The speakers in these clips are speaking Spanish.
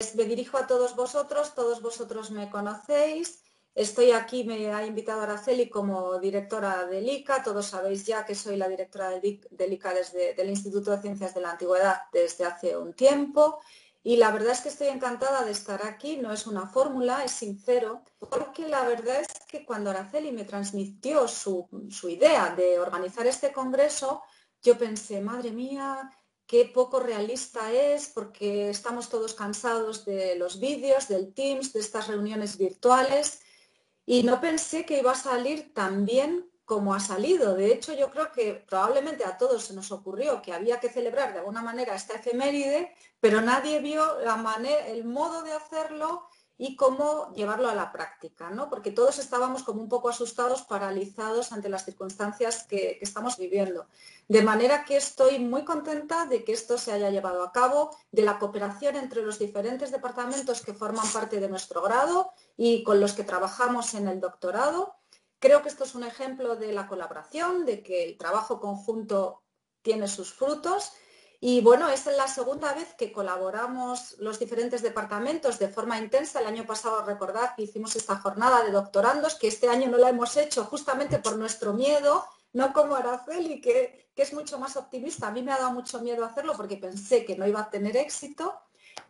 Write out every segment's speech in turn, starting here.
Pues me dirijo a todos vosotros me conocéis. Estoy aquí, me ha invitado Araceli como directora del ICA. Todos sabéis ya que soy la directora del ICA del Instituto de Ciencias de la Antigüedad desde hace un tiempo. Y la verdad es que estoy encantada de estar aquí. No es una fórmula, es sincero, porque la verdad es que cuando Araceli me transmitió su idea de organizar este congreso, yo pensé, madre mía, qué poco realista es, porque estamos todos cansados de los vídeos, del Teams, de estas reuniones virtuales, y no pensé que iba a salir tan bien como ha salido. De hecho, yo creo que probablemente a todos se nos ocurrió que había que celebrar de alguna manera esta efeméride, pero nadie vio el modo de hacerlo y cómo llevarlo a la práctica, ¿no? Porque todos estábamos como un poco asustados, paralizados ante las circunstancias que estamos viviendo. De manera que estoy muy contenta de que esto se haya llevado a cabo, de la cooperación entre los diferentes departamentos que forman parte de nuestro grado y con los que trabajamos en el doctorado. Creo que esto es un ejemplo de la colaboración, de que el trabajo conjunto tiene sus frutos. Y bueno, es la segunda vez que colaboramos los diferentes departamentos de forma intensa. El año pasado, recordad que hicimos esta jornada de doctorandos, que este año no la hemos hecho justamente por nuestro miedo, no como Araceli, que es mucho más optimista. A mí me ha dado mucho miedo hacerlo porque pensé que no iba a tener éxito,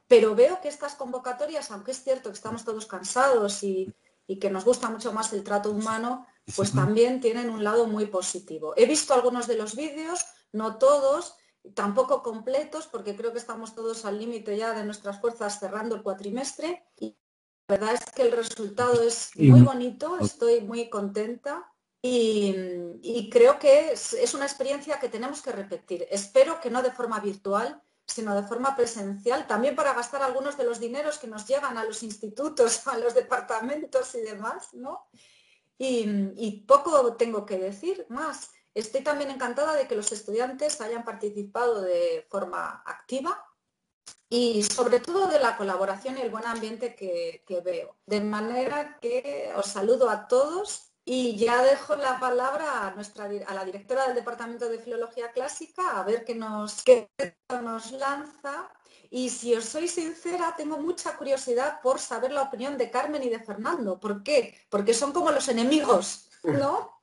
pero veo que estas convocatorias, aunque es cierto que estamos todos cansados y que nos gusta mucho más el trato humano, pues también tienen un lado muy positivo. He visto algunos de los vídeos, no todos, tampoco completos, porque creo que estamos todos al límite ya de nuestras fuerzas cerrando el cuatrimestre. Y la verdad es que el resultado es muy bonito, estoy muy contenta y creo que es una experiencia que tenemos que repetir. Espero que no de forma virtual, sino de forma presencial, también para gastar algunos de los dineros que nos llegan a los institutos, a los departamentos y demás, ¿no? Y poco tengo que decir más. Estoy también encantada de que los estudiantes hayan participado de forma activa y sobre todo de la colaboración y el buen ambiente que veo. De manera que os saludo a todos y ya dejo la palabra a la directora del Departamento de Filología Clásica a ver qué nos lanza. Y si os soy sincera, tengo mucha curiosidad por saber la opinión de Carmen y de Fernando. ¿Por qué? Porque son como los enemigos, ¿no?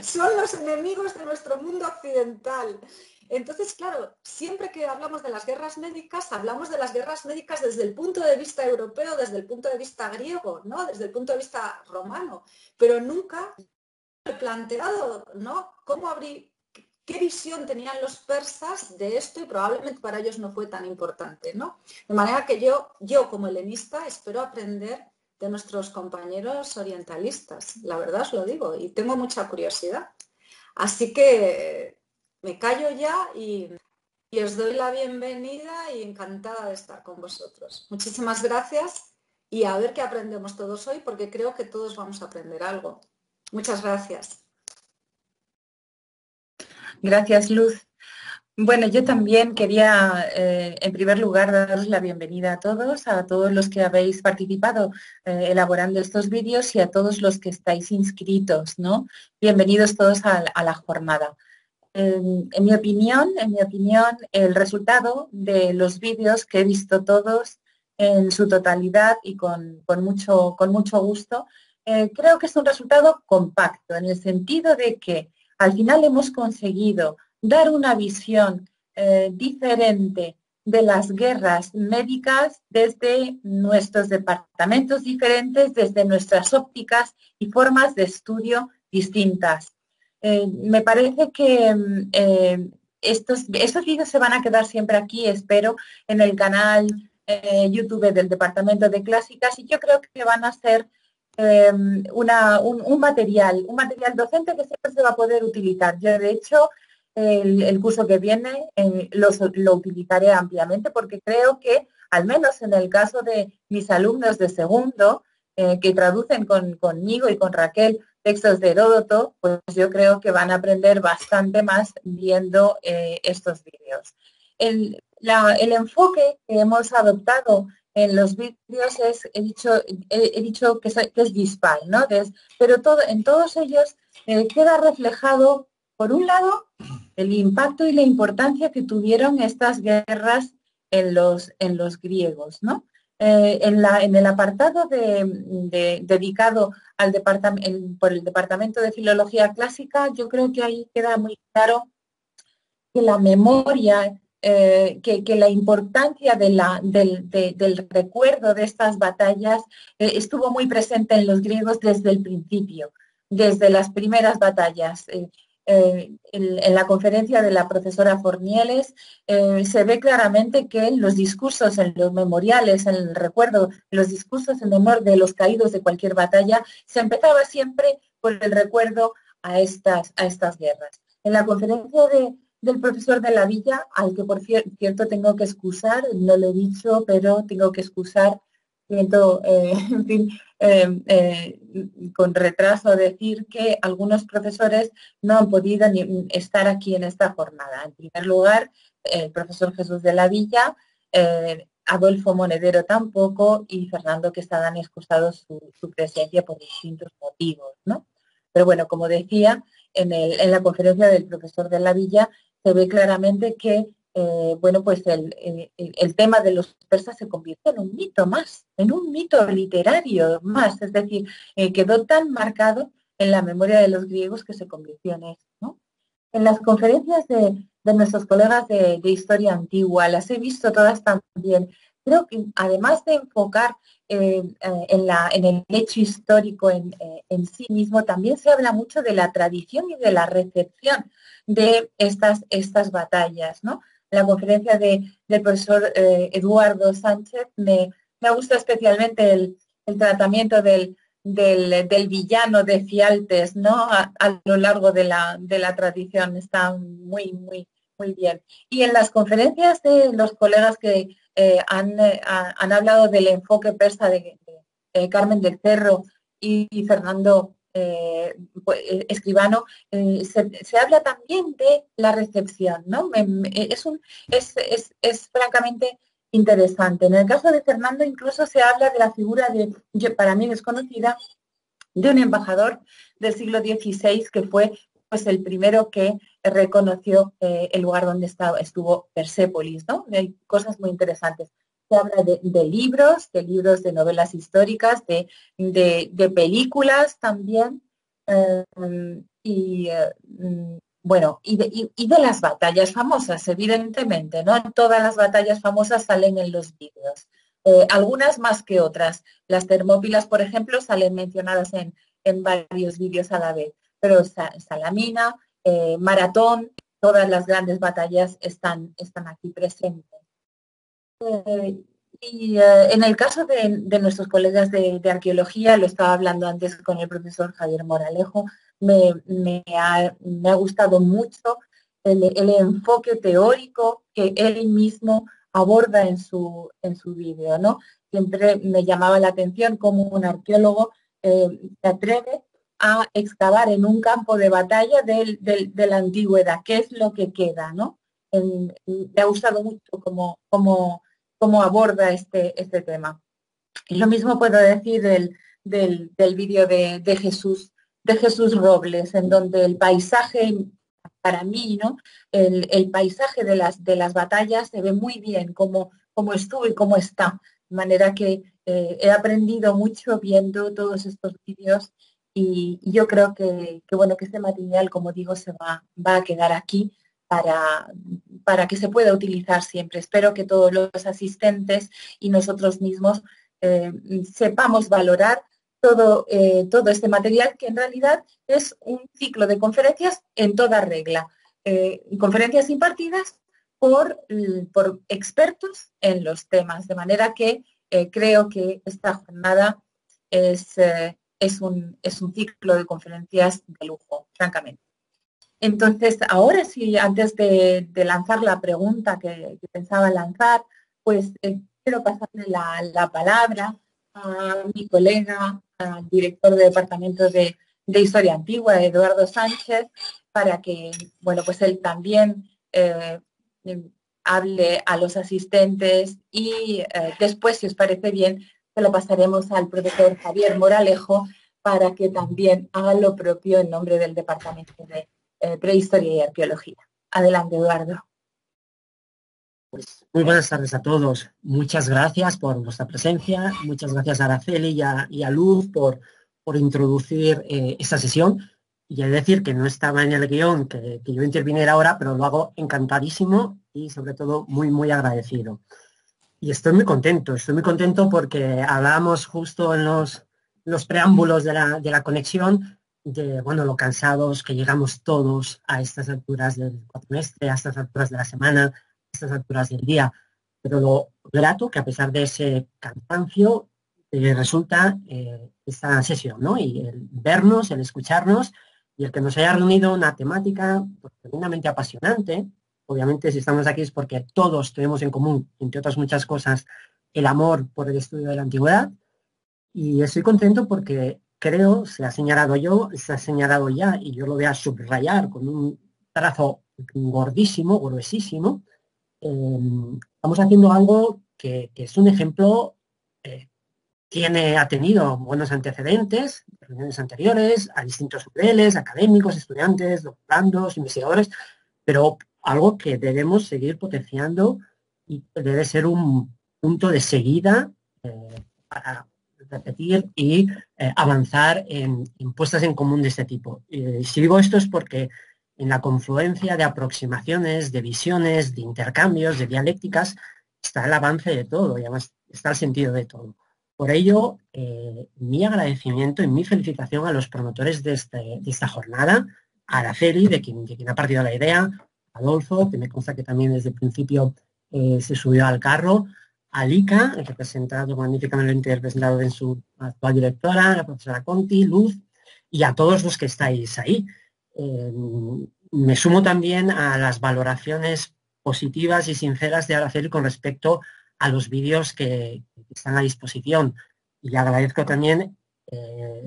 Son los enemigos de nuestro mundo occidental. Entonces, claro, siempre que hablamos de las guerras médicas, hablamos de las guerras médicas desde el punto de vista europeo, desde el punto de vista griego, ¿no? Desde el punto de vista romano, pero nunca he planteado, ¿no? ¿Qué visión tenían los persas de esto? Y probablemente para ellos no fue tan importante, ¿no? De manera que yo como helenista espero aprender de nuestros compañeros orientalistas, la verdad os lo digo, y tengo mucha curiosidad. Así que me callo ya y os doy la bienvenida y encantada de estar con vosotros. Muchísimas gracias y a ver qué aprendemos todos hoy, porque creo que todos vamos a aprender algo. Muchas gracias. Gracias, Luz. Bueno, yo también quería, en primer lugar, daros la bienvenida a todos los que habéis participado elaborando estos vídeos y a todos los que estáis inscritos, ¿no? Bienvenidos todos a la jornada. En mi opinión, el resultado de los vídeos que he visto todos en su totalidad y con mucho gusto, creo que es un resultado compacto, en el sentido de que al final hemos conseguido dar una visión diferente de las guerras médicas desde nuestros departamentos diferentes, desde nuestras ópticas y formas de estudio distintas. Me parece que estos vídeos se van a quedar siempre aquí, espero, en el canal YouTube del Departamento de Clásicas, y yo creo que van a ser un material docente que siempre se va a poder utilizar. Yo, de hecho, el curso que viene lo utilizaré ampliamente, porque creo que, al menos en el caso de mis alumnos de segundo, que traducen conmigo y con Raquel textos de Heródoto, pues yo creo que van a aprender bastante más viendo estos vídeos. El enfoque que hemos adoptado en los vídeos he dicho que es dispar, ¿no? Pero en todos ellos queda reflejado, por un lado, el impacto y la importancia que tuvieron estas guerras en los griegos, ¿no? En el apartado dedicado al por el Departamento de Filología Clásica, yo creo que ahí queda muy claro que la memoria, que la importancia del recuerdo de estas batallas estuvo muy presente en los griegos desde el principio, desde las primeras batallas. En la conferencia de la profesora Fornieles se ve claramente que en los discursos, en los memoriales, en el recuerdo, los discursos en honor de los caídos de cualquier batalla, se empezaba siempre por el recuerdo a estas guerras. En la conferencia del profesor de la Villa, al que por cierto tengo que excusar, no lo he dicho, pero tengo que excusar, siento, en fin, con retraso decir que algunos profesores no han podido ni estar aquí en esta jornada. En primer lugar, el profesor Jesús de la Villa, Adolfo Monedero tampoco y Fernando Quesada han excusado su presencia por distintos motivos, ¿no? Pero bueno, como decía, en la conferencia del profesor de la Villa se ve claramente que bueno, pues el tema de los persas se convierte en un mito más, en un mito literario más, es decir, quedó tan marcado en la memoria de los griegos que se convirtió en eso, ¿no? En las conferencias de nuestros colegas de historia antigua, las he visto todas también. Creo que además de enfocar en el hecho histórico en sí mismo, también se habla mucho de la tradición y de la recepción de estas batallas, ¿no? La conferencia del profesor Eduardo Sánchez me gusta especialmente el tratamiento del villano de Fialtes, ¿no? A lo largo de la tradición, está muy bien. Y en las conferencias de los colegas que han hablado del enfoque persa de Carmen del Cerro y Fernando Escribano, se habla también de la recepción, ¿no? Es francamente interesante. En el caso de Fernando incluso se habla de la figura para mí desconocida, de un embajador del siglo XVI que fue pues el primero que reconoció el lugar donde estuvo Persépolis, ¿no? Hay cosas muy interesantes. Se habla de libros, de novelas históricas, de películas también, bueno, y de las batallas famosas, evidentemente, ¿no? Todas las batallas famosas salen en los vídeos, algunas más que otras. Las Termópilas, por ejemplo, salen mencionadas en varios vídeos a la vez, pero Salamina, Maratón, todas las grandes batallas están aquí presentes. En el caso de nuestros colegas de arqueología, lo estaba hablando antes con el profesor Javier Moralejo, me ha gustado mucho el enfoque teórico que él mismo aborda en su vídeo, ¿no? Siempre me llamaba la atención cómo un arqueólogo se atreve a excavar en un campo de batalla de la antigüedad, qué es lo que queda, ¿no? Me ha gustado mucho cómo aborda este tema. Y lo mismo puedo decir del vídeo de Jesús Robles, en donde el paisaje, para mí, ¿no? El paisaje de las batallas se ve muy bien cómo estuvo y cómo está. De manera que he aprendido mucho viendo todos estos vídeos y yo creo bueno, que este material, como digo, se va a quedar aquí para que se pueda utilizar siempre. Espero que todos los asistentes y nosotros mismos sepamos valorar todo este material, que en realidad es un ciclo de conferencias en toda regla. Conferencias impartidas por expertos en los temas, de manera que creo que esta jornada es un ciclo de conferencias de lujo, francamente. Entonces, ahora sí, antes de lanzar la pregunta que pensaba lanzar, pues quiero pasarle la palabra a mi colega, al director de Departamento de Historia Antigua, Eduardo Sánchez, para que, bueno, pues él también hable a los asistentes y después, si os parece bien, se lo pasaremos al profesor Javier Moralejo para que también haga lo propio en nombre del Departamento de Prehistoria y Arqueología. Adelante, Eduardo. Muy buenas tardes a todos. Muchas gracias por vuestra presencia. Muchas gracias a Araceli y a Luz por introducir esta sesión. Y he de decir que no estaba en el guión que yo interviniera ahora, pero lo hago encantadísimo y sobre todo muy, muy agradecido. Y estoy muy contento porque hablábamos justo en los preámbulos de la conexión de, bueno, lo cansados que llegamos todos a estas alturas del cuatrimestre, a estas alturas de la semana, a estas alturas del día. Pero lo grato que a pesar de ese cansancio resulta esta sesión, ¿no? Y el vernos, el escucharnos y el que nos haya reunido una temática pues, tremendamente apasionante. Obviamente, si estamos aquí es porque todos tenemos en común, entre otras muchas cosas, el amor por el estudio de la antigüedad. Y estoy contento porque creo, se ha señalado se ha señalado ya, y yo lo voy a subrayar con un trazo gordísimo, gruesísimo. Estamos haciendo algo que es un ejemplo, ha tenido buenos antecedentes, reuniones anteriores, a distintos niveles, académicos, estudiantes, doctorandos, investigadores, pero algo que debemos seguir potenciando y que debe ser un punto de seguida para repetir y avanzar en puestas en común de este tipo. Si digo esto es porque en la confluencia de aproximaciones, de visiones, de intercambios, de dialécticas, está el avance de todo y además está el sentido de todo. Por ello, mi agradecimiento y mi felicitación a los promotores de esta jornada, a Araceli, de quien ha partido la idea, a Adolfo, que me consta que también desde el principio se subió al carro, a Lika, representado magníficamente representado en su actual directora, la profesora Conti, Luz, y a todos los que estáis ahí. Me sumo también a las valoraciones positivas y sinceras de Araceli con respecto a los vídeos que están a disposición. Y agradezco también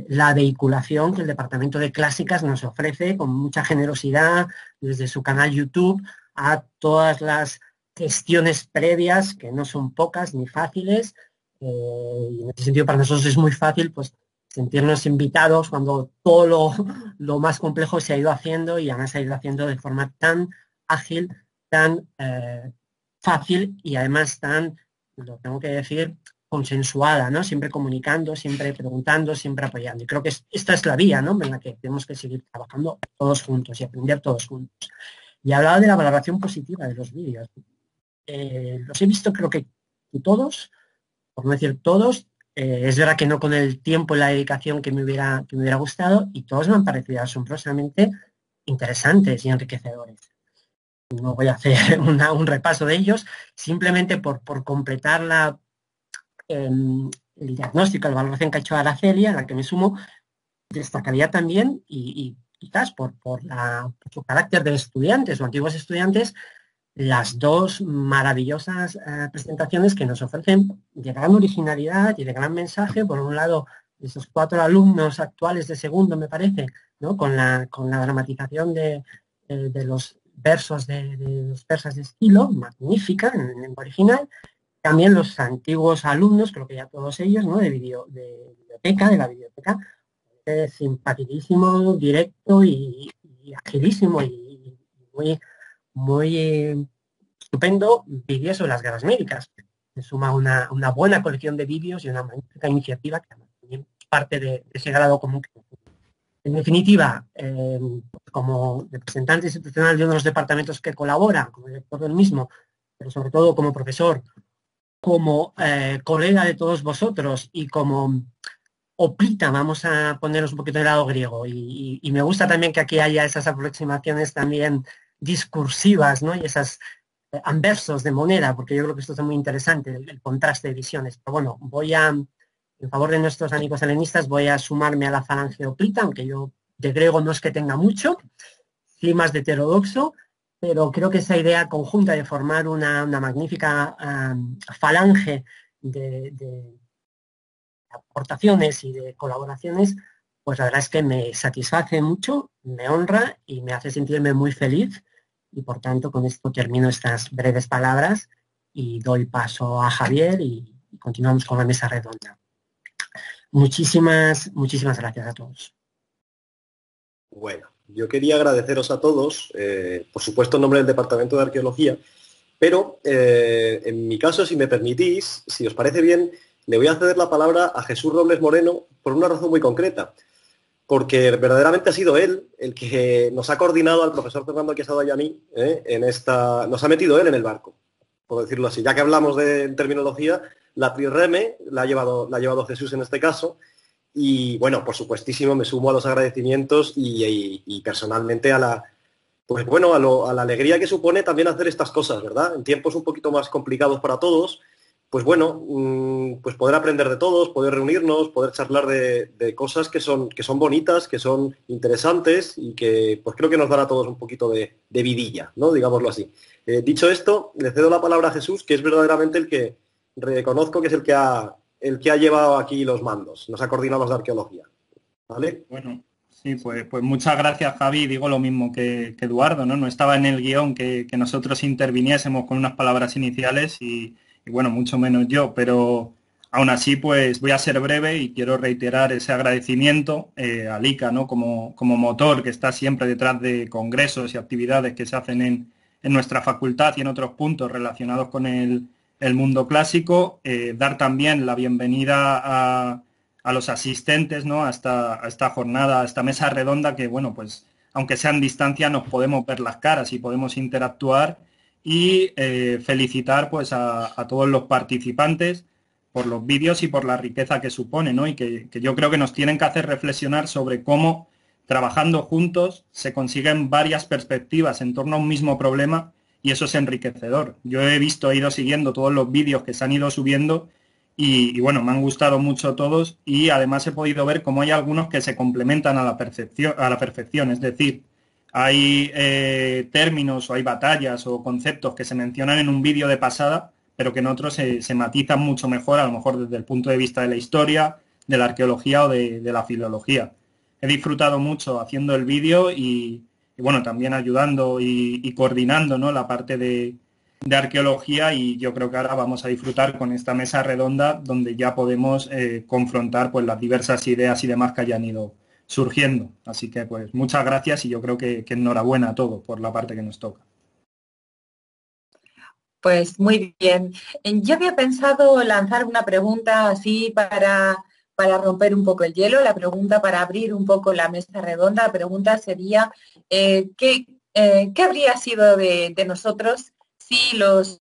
la vehiculación que el Departamento de Clásicas nos ofrece con mucha generosidad desde su canal YouTube a todas las gestiones previas, que no son pocas ni fáciles. Y en ese sentido para nosotros es muy fácil pues sentirnos invitados cuando todo lo más complejo se ha ido haciendo y además se ha ido haciendo de forma tan ágil, tan fácil y además tan, lo tengo que decir, consensuada, ¿no? Siempre comunicando, siempre preguntando, siempre apoyando. Y creo que esta es la vía, ¿no? En la que tenemos que seguir trabajando todos juntos y aprender todos juntos. Y hablaba de la valoración positiva de los vídeos. Los he visto creo que todos, por no decir todos, es verdad que no con el tiempo y la dedicación que me hubiera gustado y todos me han parecido asombrosamente interesantes y enriquecedores. No voy a hacer un repaso de ellos, simplemente por completar el diagnóstico, la valoración que ha hecho Araceli, a la que me sumo, destacaría también, y quizás por su carácter de estudiantes o antiguos estudiantes, las dos maravillosas presentaciones que nos ofrecen de gran originalidad y de gran mensaje. Por un lado, esos 4 alumnos actuales de segundo, me parece, ¿no? con la dramatización de los versos de los persas de Esquilo, magnífica en original. También los antiguos alumnos, creo que ya todos ellos, ¿no? de la biblioteca, simpaticísimo, directo y agilísimo y muy estupendo vídeo sobre las guerras médicas. Se suma una buena colección de vídeos y una magnífica iniciativa que también parte de ese grado común. En definitiva, como representante institucional de uno de los departamentos que colabora, como director del mismo, pero sobre todo como profesor, como colega de todos vosotros y como oplita, vamos a ponernos un poquito del lado griego, y me gusta también que aquí haya esas aproximaciones también discursivas, ¿no? Y esas anversos de moneda, porque yo creo que esto es muy interesante, el contraste de visiones. Pero bueno, en favor de nuestros amigos helenistas, voy a sumarme a la falange oplita, aunque yo de griego no es que tenga mucho, sí más de heterodoxo, pero creo que esa idea conjunta de formar una magnífica falange de aportaciones y de colaboraciones, pues la verdad es que me satisface mucho, me honra y me hace sentirme muy feliz. Y por tanto, con esto termino estas breves palabras y doy paso a Javier y continuamos con la mesa redonda. Muchísimas gracias a todos. Bueno, yo quería agradeceros a todos, por supuesto en nombre del Departamento de Arqueología, Pero en mi caso, si me permitís, si os parece bien, le voy a ceder la palabra a Jesús Robles Moreno por una razón muy concreta. Porque verdaderamente ha sido él el que nos ha coordinado al profesor Fernando Quesada y a mí nos ha metido él en el barco, por decirlo así. Ya que hablamos de terminología, la trireme la ha llevado Jesús en este caso. Y bueno, por supuestísimo, me sumo a los agradecimientos y personalmente a la alegría que supone también hacer estas cosas, ¿verdad? En tiempos un poquito más complicados para todos, pues bueno, pues poder aprender de todos, poder reunirnos, poder charlar de cosas que son bonitas, que son interesantes y que pues creo que nos dan a todos un poquito de vidilla, ¿no? Digámoslo así. Dicho esto, le cedo la palabra a Jesús, que es verdaderamente el que reconozco que es el que ha llevado aquí los mandos, nos ha coordinado los de arqueología, ¿vale? Bueno, sí, pues muchas gracias, Javi. Digo lo mismo que Eduardo, ¿no? No estaba en el guión que nosotros interviniésemos con unas palabras iniciales y bueno, mucho menos yo, pero aún así pues voy a ser breve y quiero reiterar ese agradecimiento al ICA, ¿no? Como motor que está siempre detrás de congresos y actividades que se hacen en nuestra facultad y en otros puntos relacionados con el mundo clásico. Dar también la bienvenida a los asistentes, ¿no? a esta jornada, a esta mesa redonda que, bueno, pues aunque sean distancia nos podemos ver las caras y podemos interactuar y felicitar pues a todos los participantes por los vídeos y por la riqueza que supone, ¿no? Y que yo creo que nos tienen que hacer reflexionar sobre cómo trabajando juntos se consiguen varias perspectivas en torno a un mismo problema y eso es enriquecedor. Yo he ido siguiendo todos los vídeos que se han ido subiendo y bueno, me han gustado mucho todos y además he podido ver cómo hay algunos que se complementan a la perfección, es decir, hay términos o hay batallas o conceptos que se mencionan en un vídeo de pasada, pero que en otros se matizan mucho mejor, a lo mejor desde el punto de vista de la historia, de la arqueología o de la filología. He disfrutado mucho haciendo el vídeo y bueno, también ayudando y coordinando, ¿no? La parte de arqueología y yo creo que ahora vamos a disfrutar con esta mesa redonda donde ya podemos confrontar pues las diversas ideas y demás que hayan ido surgiendo. Así que pues muchas gracias y yo creo que enhorabuena a todos por la parte que nos toca. Pues muy bien. Yo había pensado lanzar una pregunta así para romper un poco el hielo, la pregunta para abrir un poco la mesa redonda. La pregunta sería, ¿qué habría sido de nosotros si los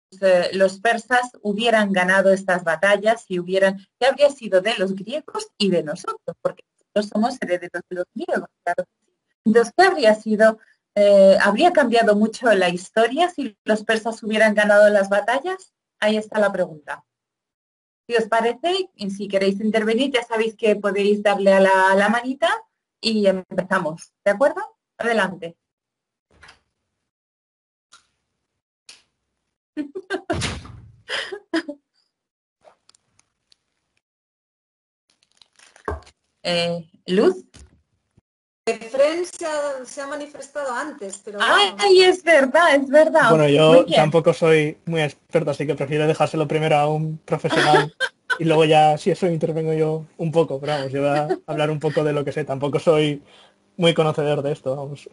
persas hubieran ganado estas batallas, qué habría sido de los griegos y de nosotros? Porque nosotros somos herederos de los griegos, claro. Entonces, ¿qué habría sido? ¿Habría cambiado mucho la historia si los persas hubieran ganado las batallas? Ahí está la pregunta. Si os parece, y si queréis intervenir, ya sabéis que podéis darle a la manita y empezamos. ¿De acuerdo? Adelante. Luz. Fren se ha manifestado antes, pero... ¡Ay, es verdad, es verdad! Bueno, yo tampoco soy muy experto, así que prefiero dejárselo primero a un profesional y luego ya, si eso, intervengo yo un poco. Pero vamos, yo voy a hablar un poco de lo que sé. Tampoco soy muy conocedor de esto, vamos.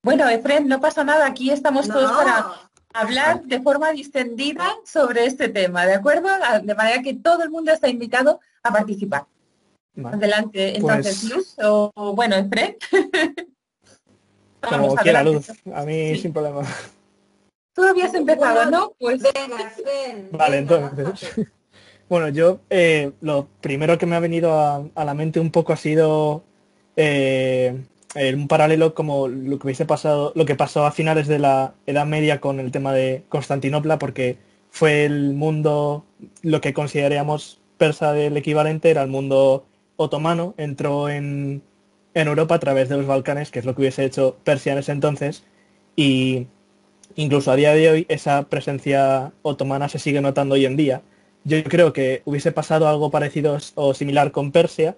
Bueno, Efren, no pasa nada. Aquí estamos todos para hablar de forma distendida sobre este tema, ¿de acuerdo? De manera que todo el mundo está invitado a participar. Vale. Adelante, entonces, pues... Luz, o bueno, Efren. Como quiera, Luz, a mí sí. Sin problema. Tú habías empezado, ¿no? Pues venga, Efren. Vale, entonces. Bueno, yo lo primero que me ha venido a la mente un poco ha sido un paralelo como lo que pasó a finales de la Edad Media con el tema de Constantinopla, porque fue el mundo, lo que consideraríamos persa del equivalente, era el mundo otomano, entró en Europa a través de los Balcanes, que es lo que hubiese hecho Persia en ese entonces, y incluso a día de hoy esa presencia otomana se sigue notando hoy en día. Yo creo que hubiese pasado algo parecido o similar con Persia,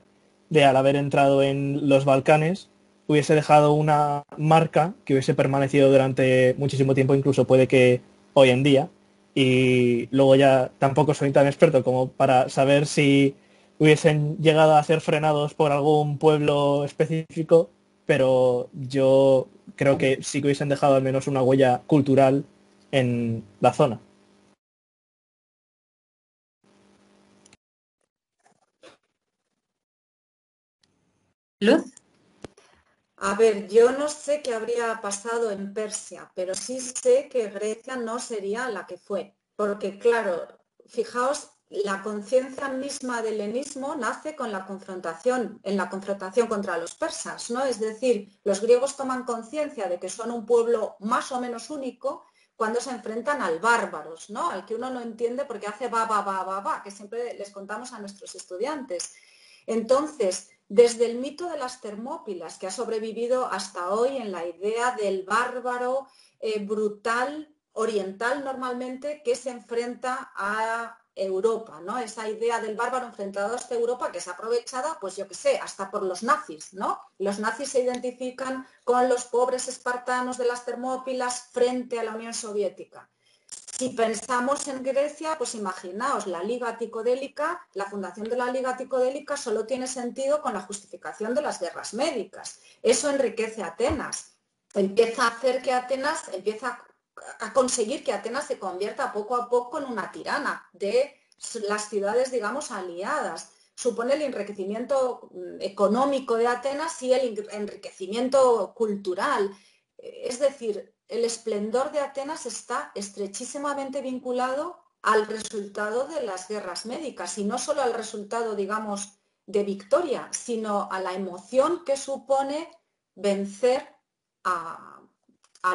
de al haber entrado en los Balcanes, hubiese dejado una marca que hubiese permanecido durante muchísimo tiempo, incluso puede que hoy en día, y luego ya tampoco soy tan experto como para saber si hubiesen llegado a ser frenados por algún pueblo específico, pero yo creo que sí que hubiesen dejado al menos una huella cultural en la zona. Luz. A ver, yo no sé qué habría pasado en Persia, pero sí sé que Grecia no sería la que fue. Porque claro, fijaos, la conciencia misma del helenismo nace con la confrontación, en la confrontación contra los persas, ¿no? Es decir, los griegos toman conciencia de que son un pueblo más o menos único cuando se enfrentan al bárbaros, ¿no? Al que uno no entiende porque hace va, que siempre les contamos a nuestros estudiantes. Entonces, desde el mito de las Termópilas, que ha sobrevivido hasta hoy en la idea del bárbaro brutal, oriental normalmente, que se enfrenta a Europa, ¿no? Esa idea del bárbaro enfrentado a esta Europa que es aprovechada, pues yo qué sé, hasta por los nazis, ¿no? Los nazis se identifican con los pobres espartanos de las Termópilas frente a la Unión Soviética. Si pensamos en Grecia, pues imaginaos, la Liga Ticodélica, la fundación de la Liga Ticodélica solo tiene sentido con la justificación de las guerras médicas. Eso enriquece a Atenas, empieza a hacer que Atenas, empieza a conseguir que Atenas se convierta poco a poco en una tirana de las ciudades, digamos, aliadas. Supone el enriquecimiento económico de Atenas y el enriquecimiento cultural. Es decir, el esplendor de Atenas está estrechísimamente vinculado al resultado de las guerras médicas y no solo al resultado, digamos, de victoria, sino a la emoción que supone vencer a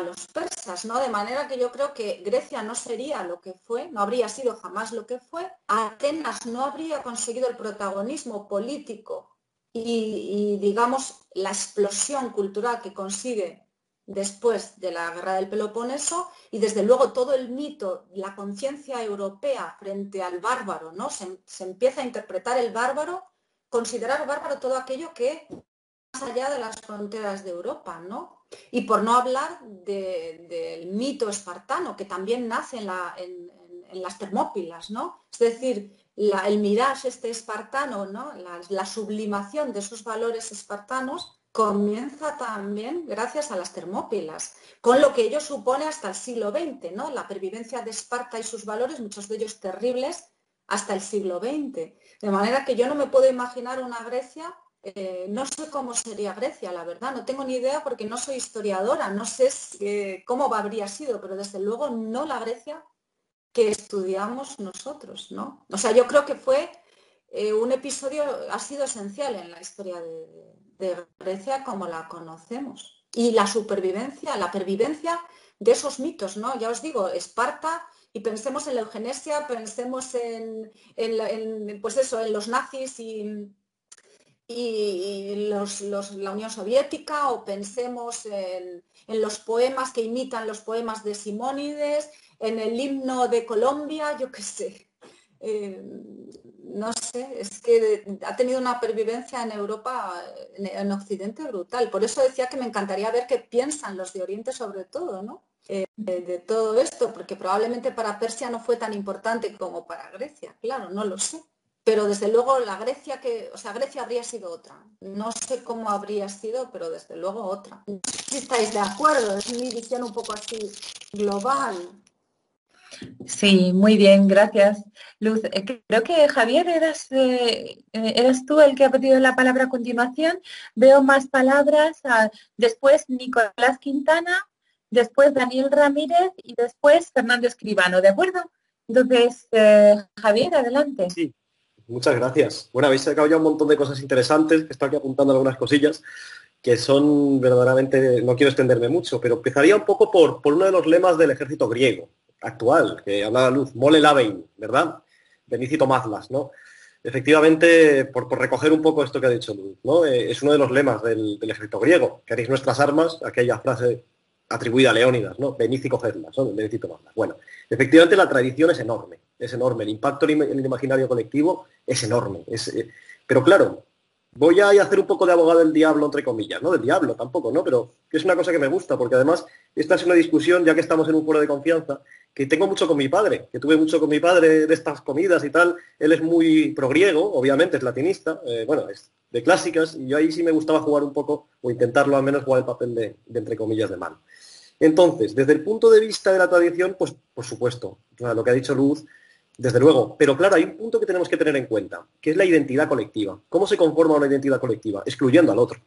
los persas, ¿no? De manera que yo creo que Grecia no sería lo que fue, no habría sido jamás lo que fue, Atenas no habría conseguido el protagonismo político y digamos, la explosión cultural que consigue después de la guerra del Peloponeso y desde luego todo el mito, la conciencia europea frente al bárbaro, ¿no? Se empieza a interpretar el bárbaro, considerar bárbaro todo aquello que más allá de las fronteras de Europa, ¿no? Y por no hablar del mito espartano, que también nace en las Termópilas, ¿no? Es decir, el mirage este espartano, ¿no? La sublimación de esos valores espartanos comienza también gracias a las Termópilas, con lo que ello supone hasta el siglo XX, ¿no? La pervivencia de Esparta y sus valores, muchos de ellos terribles, hasta el siglo XX. De manera que yo no me puedo imaginar una Grecia, no sé cómo sería Grecia, la verdad, no tengo ni idea porque no soy historiadora, no sé cómo habría sido, pero desde luego no la Grecia que estudiamos nosotros, ¿no? O sea, yo creo que fue un episodio, ha sido esencial en la historia de Grecia como la conocemos. Y la supervivencia, la pervivencia de esos mitos, ¿no? Ya os digo, Esparta, y pensemos en la eugenesia, pensemos pues eso, en los nazis y la Unión Soviética, o pensemos en los poemas que imitan los poemas de Simónides, en el himno de Colombia, yo qué sé. No sé, es que ha tenido una pervivencia en Europa, en Occidente brutal. Por eso decía que me encantaría ver qué piensan los de Oriente sobre todo, ¿no? De todo esto, porque probablemente para Persia no fue tan importante como para Grecia, claro, no lo sé. Pero desde luego Grecia habría sido otra. No sé cómo habría sido, pero desde luego otra. No sé si estáis de acuerdo, es mi visión un poco así global. Sí, muy bien, gracias, Luz. Creo que Javier, eras tú el que ha pedido la palabra a continuación. Veo más palabras. Después Nicolás Quintana, después Daniel Ramírez y después Fernando Escribano, ¿de acuerdo? Entonces, Javier, adelante. Sí, muchas gracias. Bueno, habéis sacado ya un montón de cosas interesantes, que estoy aquí apuntando algunas cosillas que son verdaderamente, no quiero extenderme mucho, pero empezaría un poco por uno de los lemas del ejército griego actual, que hablaba Luz, mole labein, ¿verdad? Benicito Mazlas, ¿no? Efectivamente, por recoger un poco esto que ha dicho Luz, ¿no? Es uno de los lemas del ejército griego, que haréis nuestras armas, aquella frase atribuida a Leónidas, ¿no? Venici cogedlas, ¿no? Benicito Mazlas. Bueno, efectivamente la tradición es enorme, el impacto en el imaginario colectivo es enorme, pero claro, voy a hacer un poco de abogado del diablo, entre comillas, ¿no? Del diablo tampoco, ¿no? Pero es una cosa que me gusta, porque además esta es una discusión, ya que estamos en un foro de confianza, que tengo mucho con mi padre, que tuve mucho con mi padre de estas comidas y tal. Él es muy progriego, obviamente, es latinista, bueno, es de clásicas, y yo ahí sí me gustaba jugar un poco, o intentarlo al menos, jugar el papel de entre comillas, de mal. Entonces, desde el punto de vista de la tradición, pues por supuesto, lo que ha dicho Luz, desde luego. Pero claro, hay un punto que tenemos que tener en cuenta, que es la identidad colectiva. ¿Cómo se conforma una identidad colectiva? Excluyendo al otro.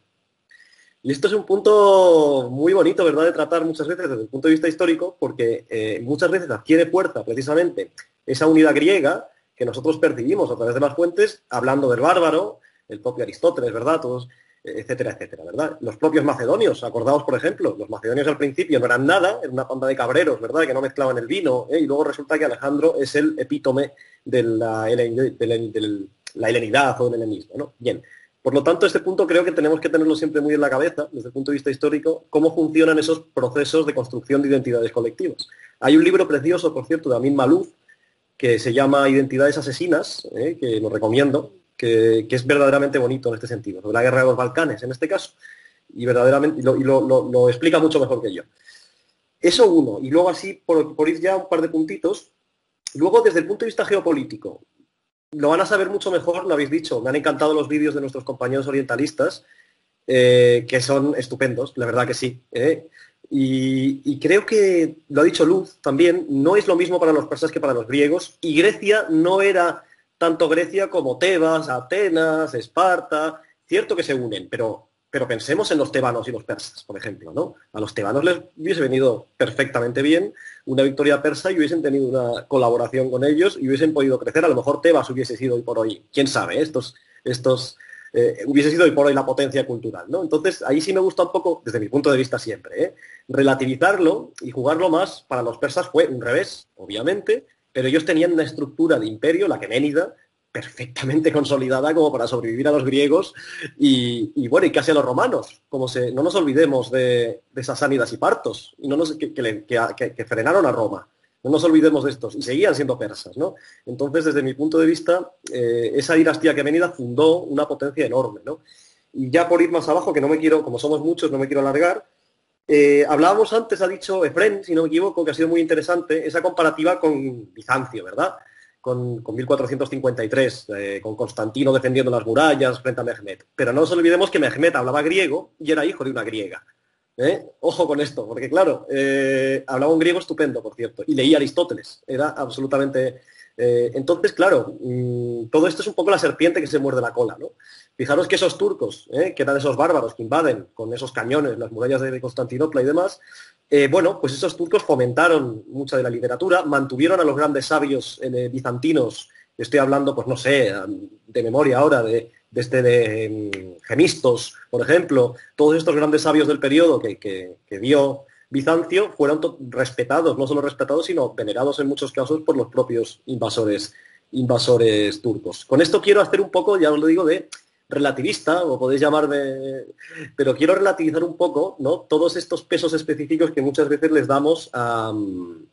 Y esto es un punto muy bonito, ¿verdad?, de tratar muchas veces desde el punto de vista histórico, porque muchas veces adquiere fuerza precisamente esa unidad griega que nosotros percibimos a través de las fuentes, hablando del bárbaro, el propio Aristóteles, ¿verdad?, todos, etcétera, etcétera, ¿verdad? Los propios macedonios, acordaos, por ejemplo, los macedonios al principio no eran nada, eran una panda de cabreros, ¿verdad?, que no mezclaban el vino, y luego resulta que Alejandro es el epítome de la helenidad o del helenismo, ¿no? Bien. Por lo tanto, este punto creo que tenemos que tenerlo siempre muy en la cabeza, desde el punto de vista histórico, cómo funcionan esos procesos de construcción de identidades colectivas. Hay un libro precioso, por cierto, de Amin Malouf, que se llama Identidades asesinas, que lo recomiendo, que es verdaderamente bonito en este sentido, sobre la guerra de los Balcanes, en este caso, y verdaderamente lo explica mucho mejor que yo. Eso uno, y luego así, por ir ya un par de puntitos, luego desde el punto de vista geopolítico, lo van a saber mucho mejor, lo habéis dicho. Me han encantado los vídeos de nuestros compañeros orientalistas, que son estupendos, la verdad que sí. Y creo que, lo ha dicho Luz también, no es lo mismo para los persas que para los griegos. Y Grecia no era tanto Grecia como Tebas, Atenas, Esparta. Cierto que se unen, pero pensemos en los tebanos y los persas, por ejemplo, ¿no? A los tebanos les hubiese venido perfectamente bien una victoria persa y hubiesen tenido una colaboración con ellos y hubiesen podido crecer. A lo mejor Tebas hubiese sido hoy por hoy, quién sabe, hubiese sido hoy por hoy la potencia cultural, ¿no? Entonces, ahí sí me gusta un poco, desde mi punto de vista siempre, relativizarlo y jugarlo más. Para los persas fue un revés, obviamente, pero ellos tenían una estructura de imperio, la aqueménida, perfectamente consolidada como para sobrevivir a los griegos y bueno, y casi a los romanos. No nos olvidemos de Sasánidas y Partos, y que frenaron a Roma. No nos olvidemos de estos, y seguían siendo persas, ¿no? Entonces, desde mi punto de vista, esa dinastía aqueménida fundó una potencia enorme, ¿no? Y ya por ir más abajo, que no me quiero, como somos muchos, no me quiero alargar, hablábamos antes, ha dicho Efrén, si no me equivoco, que ha sido muy interesante, esa comparativa con Bizancio, ¿verdad?, con 1453, con Constantino defendiendo las murallas frente a Mehmed. Pero no nos olvidemos que Mehmed hablaba griego y era hijo de una griega. Ojo con esto, porque claro, hablaba un griego estupendo, por cierto, y leía Aristóteles. Era absolutamente... entonces, claro, todo esto es un poco la serpiente que se muerde la cola, ¿no? Fijaros que esos turcos, que eran esos bárbaros que invaden con esos cañones las murallas de Constantinopla y demás, bueno, pues esos turcos fomentaron mucha de la literatura, mantuvieron a los grandes sabios bizantinos, estoy hablando, pues no sé, de memoria ahora, de Gemistos, por ejemplo, todos estos grandes sabios del periodo que dio Bizancio fueron respetados, no solo respetados, sino venerados en muchos casos por los propios invasores turcos. Con esto quiero hacer un poco, ya os lo digo, de relativista, o podéis llamarme, pero quiero relativizar un poco, ¿no?, todos estos pesos específicos que muchas veces les damos a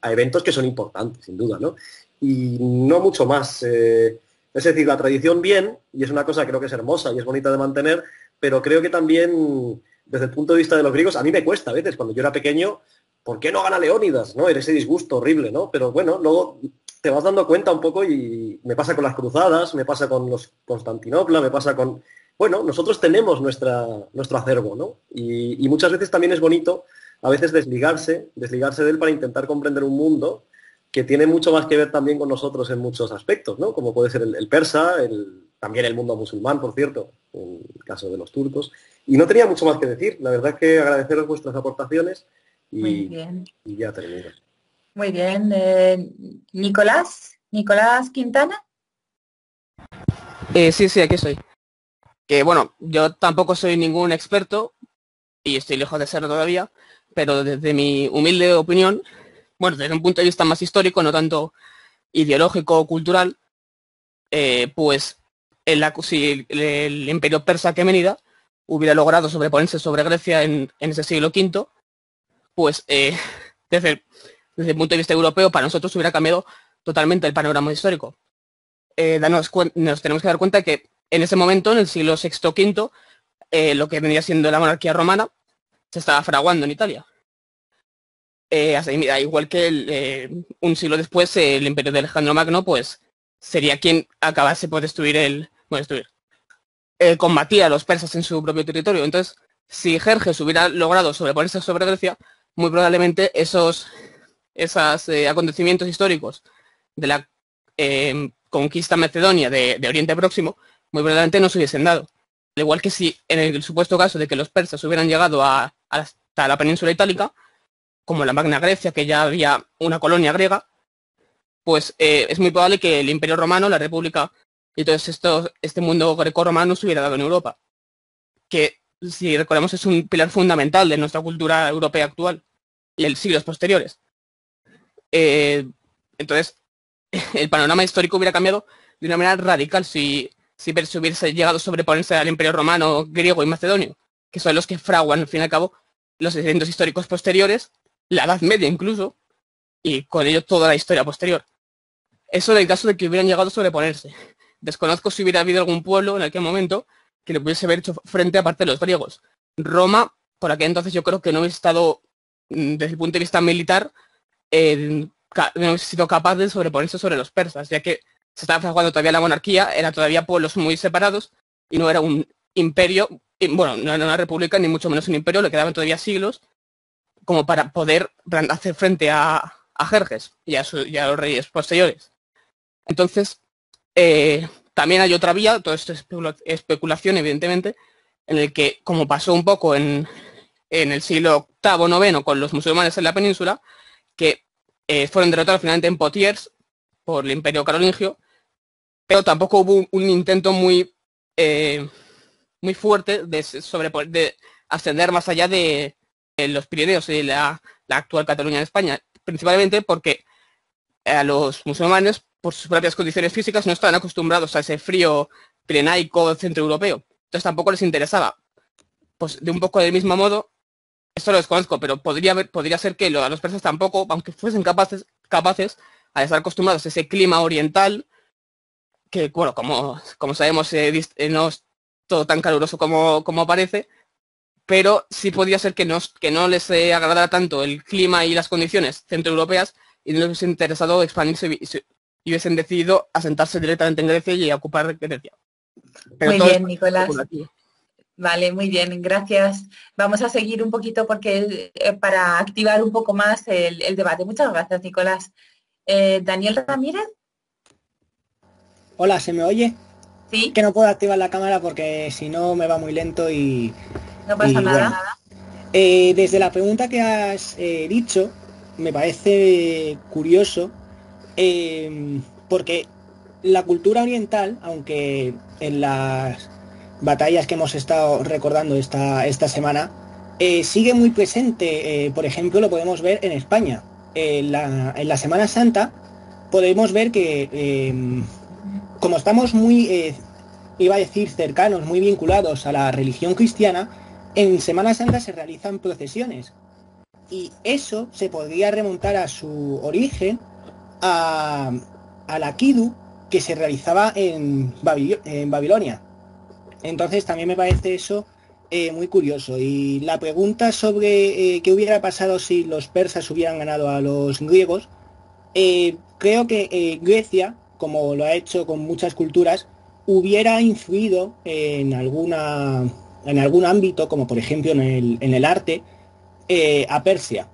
eventos que son importantes, sin duda, ¿no? Y no mucho más. Es decir, la tradición bien, y es una cosa que creo que es hermosa y es bonita de mantener, pero creo que también, desde el punto de vista de los griegos, a mí me cuesta a veces, cuando yo era pequeño, ¿por qué no gana Leónidas?, ¿no? Era ese disgusto horrible, ¿no? Pero bueno, luego te vas dando cuenta un poco, y me pasa con las cruzadas, me pasa con los Constantinopla, me pasa con... Bueno, nosotros tenemos nuestro acervo, ¿no? Y muchas veces también es bonito a veces desligarse de él para intentar comprender un mundo que tiene mucho más que ver también con nosotros en muchos aspectos, ¿no? Como puede ser el persa, también el mundo musulmán, por cierto, en el caso de los turcos. Y no tenía mucho más que decir. La verdad es que agradeceros vuestras aportaciones y ya termino. Muy bien. Nicolás Quintana. Sí, aquí estoy. Que bueno, yo tampoco soy ningún experto y estoy lejos de serlo todavía, pero desde mi humilde opinión, bueno, desde un punto de vista más histórico, no tanto ideológico o cultural, pues si el imperio persa aqueménida hubiera logrado sobreponerse sobre Grecia en ese siglo V, pues desde el punto de vista europeo, para nosotros hubiera cambiado totalmente el panorama histórico. Nos tenemos que dar cuenta que en ese momento, en el siglo VI-V, lo que venía siendo la monarquía romana se estaba fraguando en Italia. Igual que un siglo después, el imperio de Alejandro Magno, pues sería quien acabase por combatir a los persas en su propio territorio. Entonces, si Jerjes hubiera logrado sobreponerse sobre Grecia, muy probablemente esos acontecimientos históricos de la conquista macedonia de Oriente Próximo, muy probablemente no se hubiesen dado. Al igual que si en el supuesto caso de que los persas hubieran llegado hasta la península itálica, como la Magna Grecia, que ya había una colonia griega, pues es muy probable que el Imperio Romano, la República y todo este mundo greco-romano se hubiera dado en Europa, que si recordamos es un pilar fundamental de nuestra cultura europea actual y en siglos posteriores. Entonces, el panorama histórico hubiera cambiado de una manera radical si Persia hubiese llegado a sobreponerse al Imperio Romano, griego y macedonio, que son los que fraguan, al fin y al cabo, los eventos históricos posteriores, la Edad Media incluso, y con ello toda la historia posterior. Eso en el caso de que hubieran llegado a sobreponerse. Desconozco si hubiera habido algún pueblo en aquel momento que le pudiese haber hecho frente aparte de los griegos. Roma, por aquel entonces yo creo que no hubiese estado, desde el punto de vista militar, no hubiese sido capaz de sobreponerse sobre los persas, ya que se estaba fraguando todavía la monarquía, eran todavía pueblos muy separados y no era un imperio, bueno, no era una república ni mucho menos un imperio, le quedaban todavía siglos como para poder hacer frente a Jerjes y a los reyes posteriores. Entonces, también hay otra vía, todo esto es especulación evidentemente, en el que, como pasó un poco en el siglo VIII, IX con los musulmanes en la península, que fueron derrotados finalmente en Poitiers por el Imperio Carolingio, pero tampoco hubo un intento muy fuerte de ascender más allá de los Pirineos y la actual Cataluña en España, principalmente porque a los musulmanes, por sus propias condiciones físicas, no estaban acostumbrados a ese frío pirenaico centroeuropeo. Entonces tampoco les interesaba. Pues de un poco del mismo modo, esto lo desconozco, pero podría ser que a los persas tampoco, aunque fuesen capaces a estar acostumbrados a ese clima oriental, que bueno, como sabemos, no es todo tan caluroso como parece, pero sí podría ser que no les agradara tanto el clima y las condiciones centroeuropeas y no les hubiese interesado expandirse y hubiesen decidido asentarse directamente en Grecia y ocupar Grecia. Pero muy bien, Nicolás. Vale, muy bien, gracias. Vamos a seguir un poquito porque para activar un poco más el debate. Muchas gracias, Nicolás. Daniel Ramírez. Hola, ¿se me oye? Sí. Que no puedo activar la cámara porque si no me va muy lento y... No pasa nada. Bueno, desde la pregunta que has dicho, me parece curioso porque la cultura oriental, aunque en las batallas que hemos estado recordando esta semana, sigue muy presente. Por ejemplo, lo podemos ver en España. En la Semana Santa podemos ver que como estamos muy, iba a decir, cercanos, muy vinculados a la religión cristiana, en Semana Santa se realizan procesiones. Y eso se podría remontar a su origen, a la Kidu, que se realizaba en Babilonia. Entonces también me parece eso muy curioso. Y la pregunta sobre qué hubiera pasado si los persas hubieran ganado a los griegos, creo que Grecia, como lo ha hecho con muchas culturas, hubiera influido en algún ámbito, como por ejemplo en el arte, a Persia.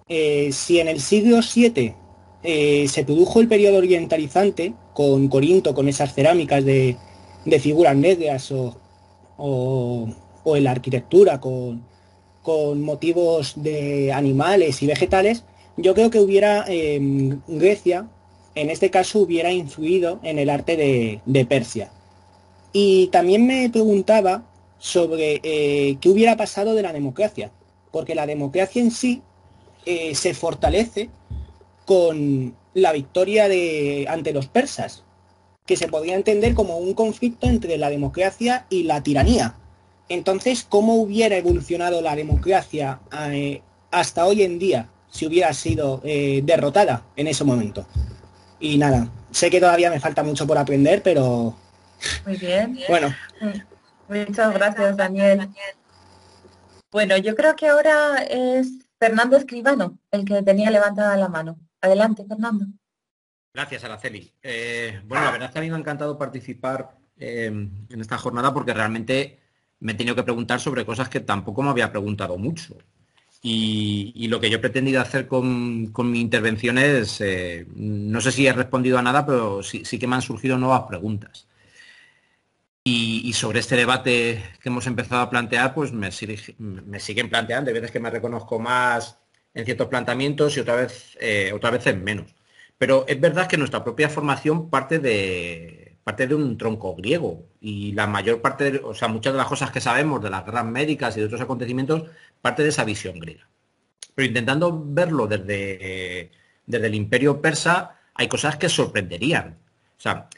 Si en el siglo VII se produjo el periodo orientalizante con Corinto, con esas cerámicas de figuras negras o en la arquitectura con motivos de animales y vegetales, yo creo que hubiera Grecia, en este caso, hubiera influido en el arte de Persia. Y también me preguntaba sobre qué hubiera pasado de la democracia, porque la democracia en sí se fortalece con la victoria ante los persas, que se podría entender como un conflicto entre la democracia y la tiranía. Entonces, ¿cómo hubiera evolucionado la democracia hasta hoy en día si hubiera sido derrotada en ese momento? Y nada, sé que todavía me falta mucho por aprender, pero... Muy bien. Bueno. Muchas gracias, Daniel. Bueno, yo creo que ahora es Fernando Escribano el que tenía levantada la mano. Adelante, Fernando. Gracias, Araceli. Bueno, la verdad es que a mí me ha encantado participar en esta jornada porque realmente me he tenido que preguntar sobre cosas que tampoco me había preguntado mucho. Y lo que yo he pretendido hacer con mi intervención es, no sé si he respondido a nada, pero sí que me han surgido nuevas preguntas. Y sobre este debate que hemos empezado a plantear, pues me siguen planteando. Hay veces que me reconozco más en ciertos planteamientos y otras veces menos. Pero es verdad que nuestra propia formación parte de un tronco griego. Y la mayor parte, o sea, muchas de las cosas que sabemos de las guerras médicas y de otros acontecimientos, parte de esa visión griega. Pero intentando verlo desde el imperio persa, hay cosas que sorprenderían. O sea,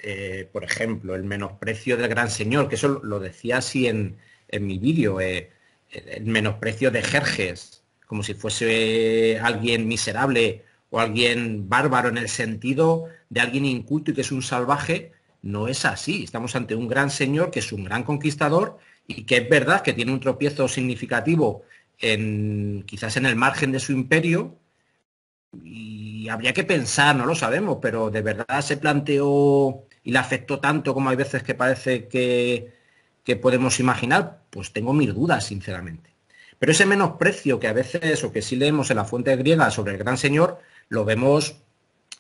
por ejemplo, el menosprecio del gran señor, que eso lo decía así en mi vídeo, el menosprecio de Jerjes, como si fuese alguien miserable o alguien bárbaro en el sentido de alguien inculto y que es un salvaje, no es así. Estamos ante un gran señor que es un gran conquistador y que es verdad que tiene un tropiezo significativo quizás en el margen de su imperio, y habría que pensar, no lo sabemos, pero de verdad se planteó y le afectó tanto como hay veces que parece que podemos imaginar. Pues tengo mis dudas, sinceramente. Pero ese menosprecio que a veces, o que sí leemos en la fuente griega sobre el gran señor, lo vemos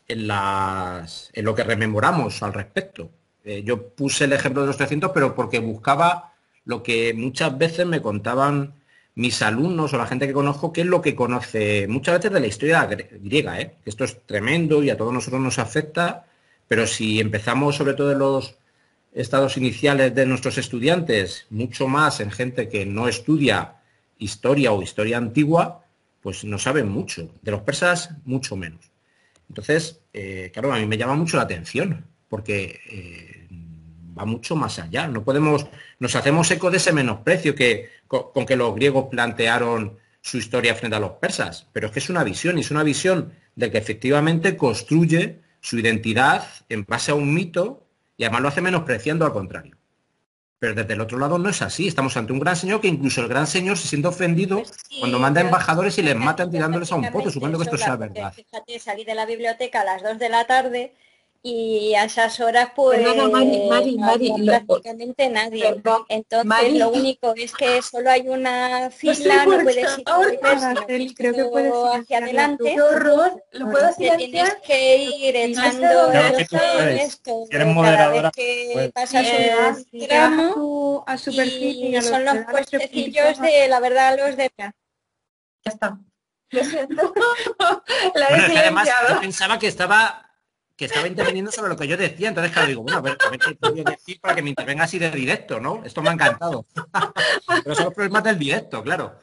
en lo que rememoramos al respecto. Yo puse el ejemplo de los 300, pero porque buscaba lo que muchas veces me contaban mis alumnos o la gente que conozco, que es lo que conoce muchas veces de la historia griega. Esto es tremendo y a todos nosotros nos afecta, pero si empezamos sobre todo en los estados iniciales de nuestros estudiantes, mucho más en gente que no estudia historia o historia antigua, pues no saben mucho. De los persas, mucho menos. Entonces, claro, a mí me llama mucho la atención, porque va mucho más allá. No podemos, nos hacemos eco de ese menosprecio con que los griegos plantearon su historia frente a los persas, pero es que es una visión de que efectivamente construye su identidad en base a un mito y además lo hace menospreciando al contrario. Pero desde el otro lado no es así. Estamos ante un gran señor que incluso el gran señor se siente ofendido Pues sí, cuando manda pero embajadores y les matan yo tirándoles a un pozo. Supongo que esto sea porque, verdad. fíjate, salí de la biblioteca a las 2 de la tarde y a esas horas pues Perdona, Mari, no había prácticamente nadie. Perdón, Entonces Mari. lo único es que solo hay una No sé fila, no por puedes ir favor, por detrás, sino Araceli, que creo que todo puedes hacia silenciarla adelante. tú. ¡Qué horror! ¿Lo puedo Te tienes silenciar? que ir Si no echando se Claro que tú de puedes. esto Si eres cada moderadora, vez que pues. pasas un si te vas tramo a su perfil y y a son los le das a puestecillos repulsar, de, la verdad, los de... ya está. Lo siento. La Bueno, he es que además yo silenciado. pensaba que estaba interviniendo sobre lo que yo decía, entonces claro, digo, bueno, a ver qué podría decir para que me intervenga así de directo, ¿no? Esto me ha encantado. Pero son los problemas del directo, claro.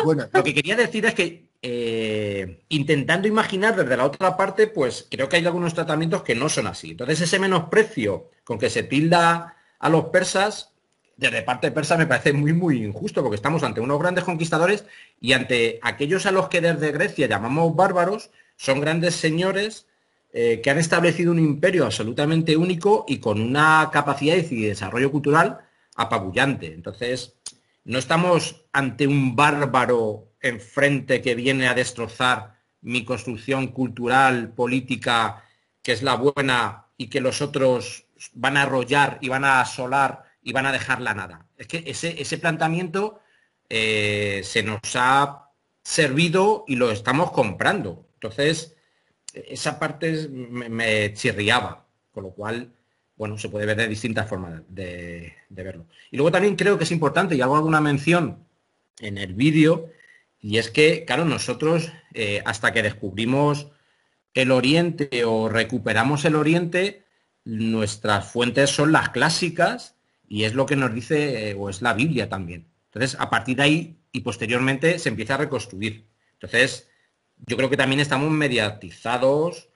Bueno, lo que quería decir es que intentando imaginar desde la otra parte, pues creo que hay algunos tratamientos que no son así. Entonces ese menosprecio con que se tilda a los persas, desde parte persa me parece muy, muy injusto, porque estamos ante unos grandes conquistadores y ante aquellos a los que desde Grecia llamamos bárbaros, son grandes señores que han establecido un imperio absolutamente único y con una capacidad y desarrollo cultural apabullante. Entonces, no estamos ante un bárbaro enfrente que viene a destrozar mi construcción cultural, política, que es la buena, y que los otros van a arrollar y van a asolar y van a dejar la nada. Es que ese planteamiento se nos ha servido y lo estamos comprando. Entonces, esa parte me chirriaba, con lo cual, bueno, se puede ver de distintas formas de verlo. Y luego también creo que es importante, y hago alguna mención en el vídeo, y es que, claro, nosotros, hasta que descubrimos el Oriente o recuperamos el Oriente, nuestras fuentes son las clásicas, y es lo que nos dice, o es la Biblia también. Entonces, a partir de ahí, y posteriormente, se empieza a reconstruir. Entonces, yo creo que también estamos mediatizados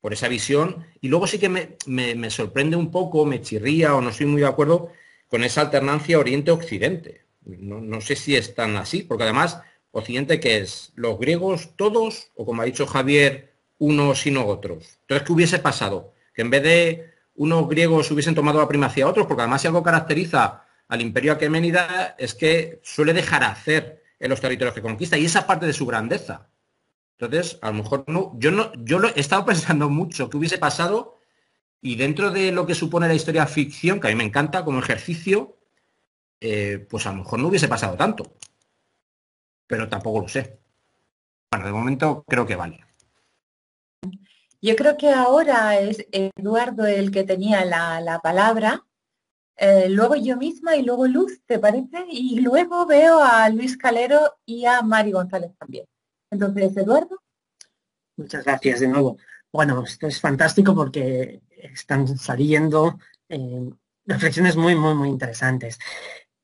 por esa visión y luego sí que me sorprende un poco, me chirría o no estoy muy de acuerdo con esa alternancia Oriente-Occidente. No sé si es tan así, porque además, Occidente, ¿qué es? ¿Los griegos todos? O como ha dicho Javier, unos y no otros. Entonces, ¿qué hubiese pasado? Que en vez de unos griegos hubiesen tomado la primacía a otros, porque además si algo caracteriza al imperio aqueménida es que suele dejar hacer en los territorios que conquista y esa es parte de su grandeza. Entonces, a lo mejor no, yo lo he estado pensando mucho qué hubiese pasado y dentro de lo que supone la historia ficción, que a mí me encanta como ejercicio, pues a lo mejor no hubiese pasado tanto. Pero tampoco lo sé. Bueno, de momento creo que vale. Yo creo que ahora es Eduardo el que tenía la palabra, luego yo misma y luego Luz, ¿te parece? Y luego veo a Luis Calero y a Mari González también. Entonces, Eduardo. Muchas gracias de nuevo. Bueno, esto es fantástico porque están saliendo reflexiones muy interesantes.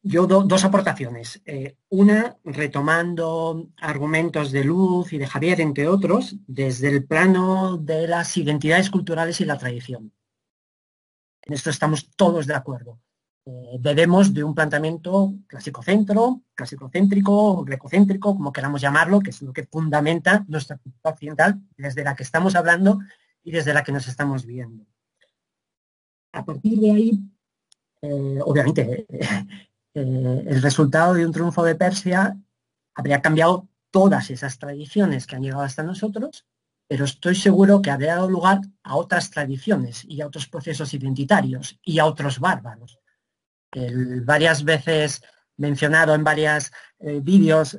Yo dos aportaciones. Una, retomando argumentos de Luz y de Javier, entre otros, desde el plano de las identidades culturales y la tradición. En esto estamos todos de acuerdo. Bebemos de un planteamiento clásicocéntrico, grecocéntrico, como queramos llamarlo, que es lo que fundamenta nuestra cultura occidental, desde la que estamos hablando y desde la que nos estamos viendo. A partir de ahí, obviamente, el resultado de un triunfo de Persia habría cambiado todas esas tradiciones que han llegado hasta nosotros, pero estoy seguro que habría dado lugar a otras tradiciones y a otros procesos identitarios y a otros bárbaros. Varias veces mencionado en varios vídeos,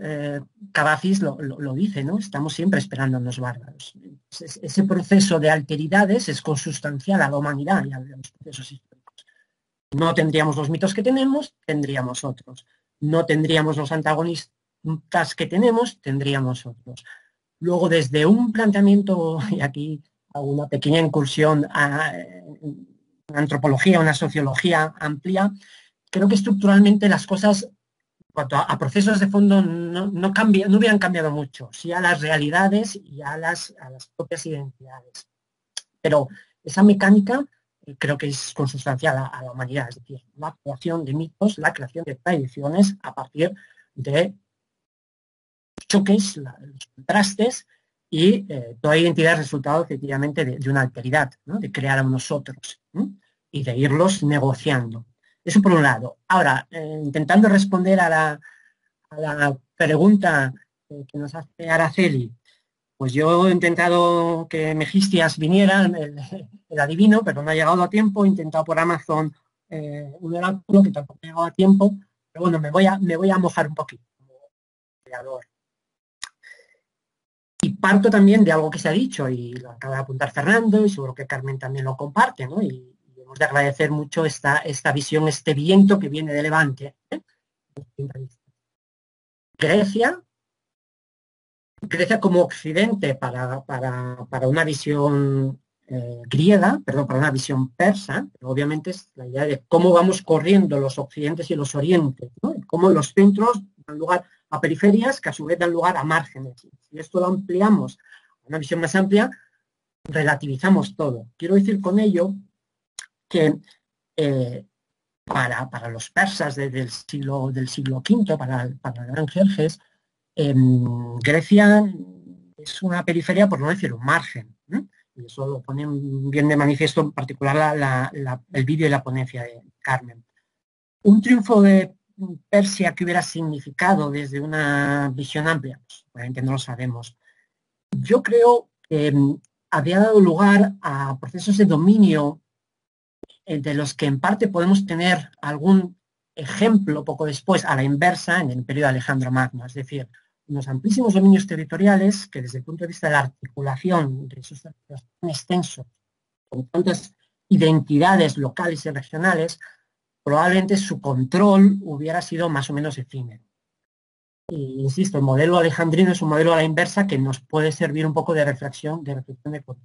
Cavafis lo dice, ¿no? Estamos siempre esperando en los bárbaros. Ese proceso de alteridades es consustancial a la humanidad y a los procesos históricos. No tendríamos los mitos que tenemos, tendríamos otros. No tendríamos los antagonistas que tenemos, tendríamos otros. Luego, desde un planteamiento, y aquí hago una pequeña incursión a una antropología, una sociología amplia, creo que estructuralmente las cosas, en cuanto a procesos de fondo, no hubieran cambiado mucho, sí a las realidades y a las propias identidades. Pero esa mecánica creo que es consustancial a la humanidad, es decir, la creación de mitos, la creación de tradiciones a partir de choques, los contrastes y toda identidad es resultado efectivamente de una alteridad, ¿no? De crear a unos otros, ¿no? Y de irlos negociando. Eso por un lado. Ahora, intentando responder a la pregunta que nos hace Araceli, pues yo he intentado que Megistias viniera, el adivino, pero no ha llegado a tiempo. He intentado por Amazon un oráculo que tampoco ha llegado a tiempo. Pero bueno, me voy a mojar un poquito como creador. Y parto también de algo que se ha dicho, y lo acaba de apuntar Fernando, y seguro que Carmen también lo comparte, ¿no? Y hemos de agradecer mucho esta visión, este viento que viene de Levante. Grecia como occidente para una visión griega, perdón, para una visión persa, pero obviamente es la idea de cómo vamos corriendo los occidentes y los orientes, ¿no? Y cómo los centros dan lugar a periferias que a su vez dan lugar a márgenes. Si esto lo ampliamos a una visión más amplia, relativizamos todo. Quiero decir con ello que para los persas del siglo V, para el gran Jerjes, Grecia es una periferia, por no decir un margen, ¿eh? Y eso lo ponen bien de manifiesto, en particular el vídeo y la ponencia de Carmen. Un triunfo de Persia que hubiera significado desde una visión amplia, pues, obviamente no lo sabemos. Yo creo que habría dado lugar a procesos de dominio de los que en parte podemos tener algún ejemplo poco después a la inversa en el imperio de Alejandro Magno, es decir, unos amplísimos dominios territoriales que desde el punto de vista de la articulación de esos territorios tan extensos, con tantas identidades locales y regionales, probablemente su control hubiera sido más o menos efímero. Y, insisto, el modelo alejandrino es un modelo a la inversa que nos puede servir un poco de reflexión de conocimiento.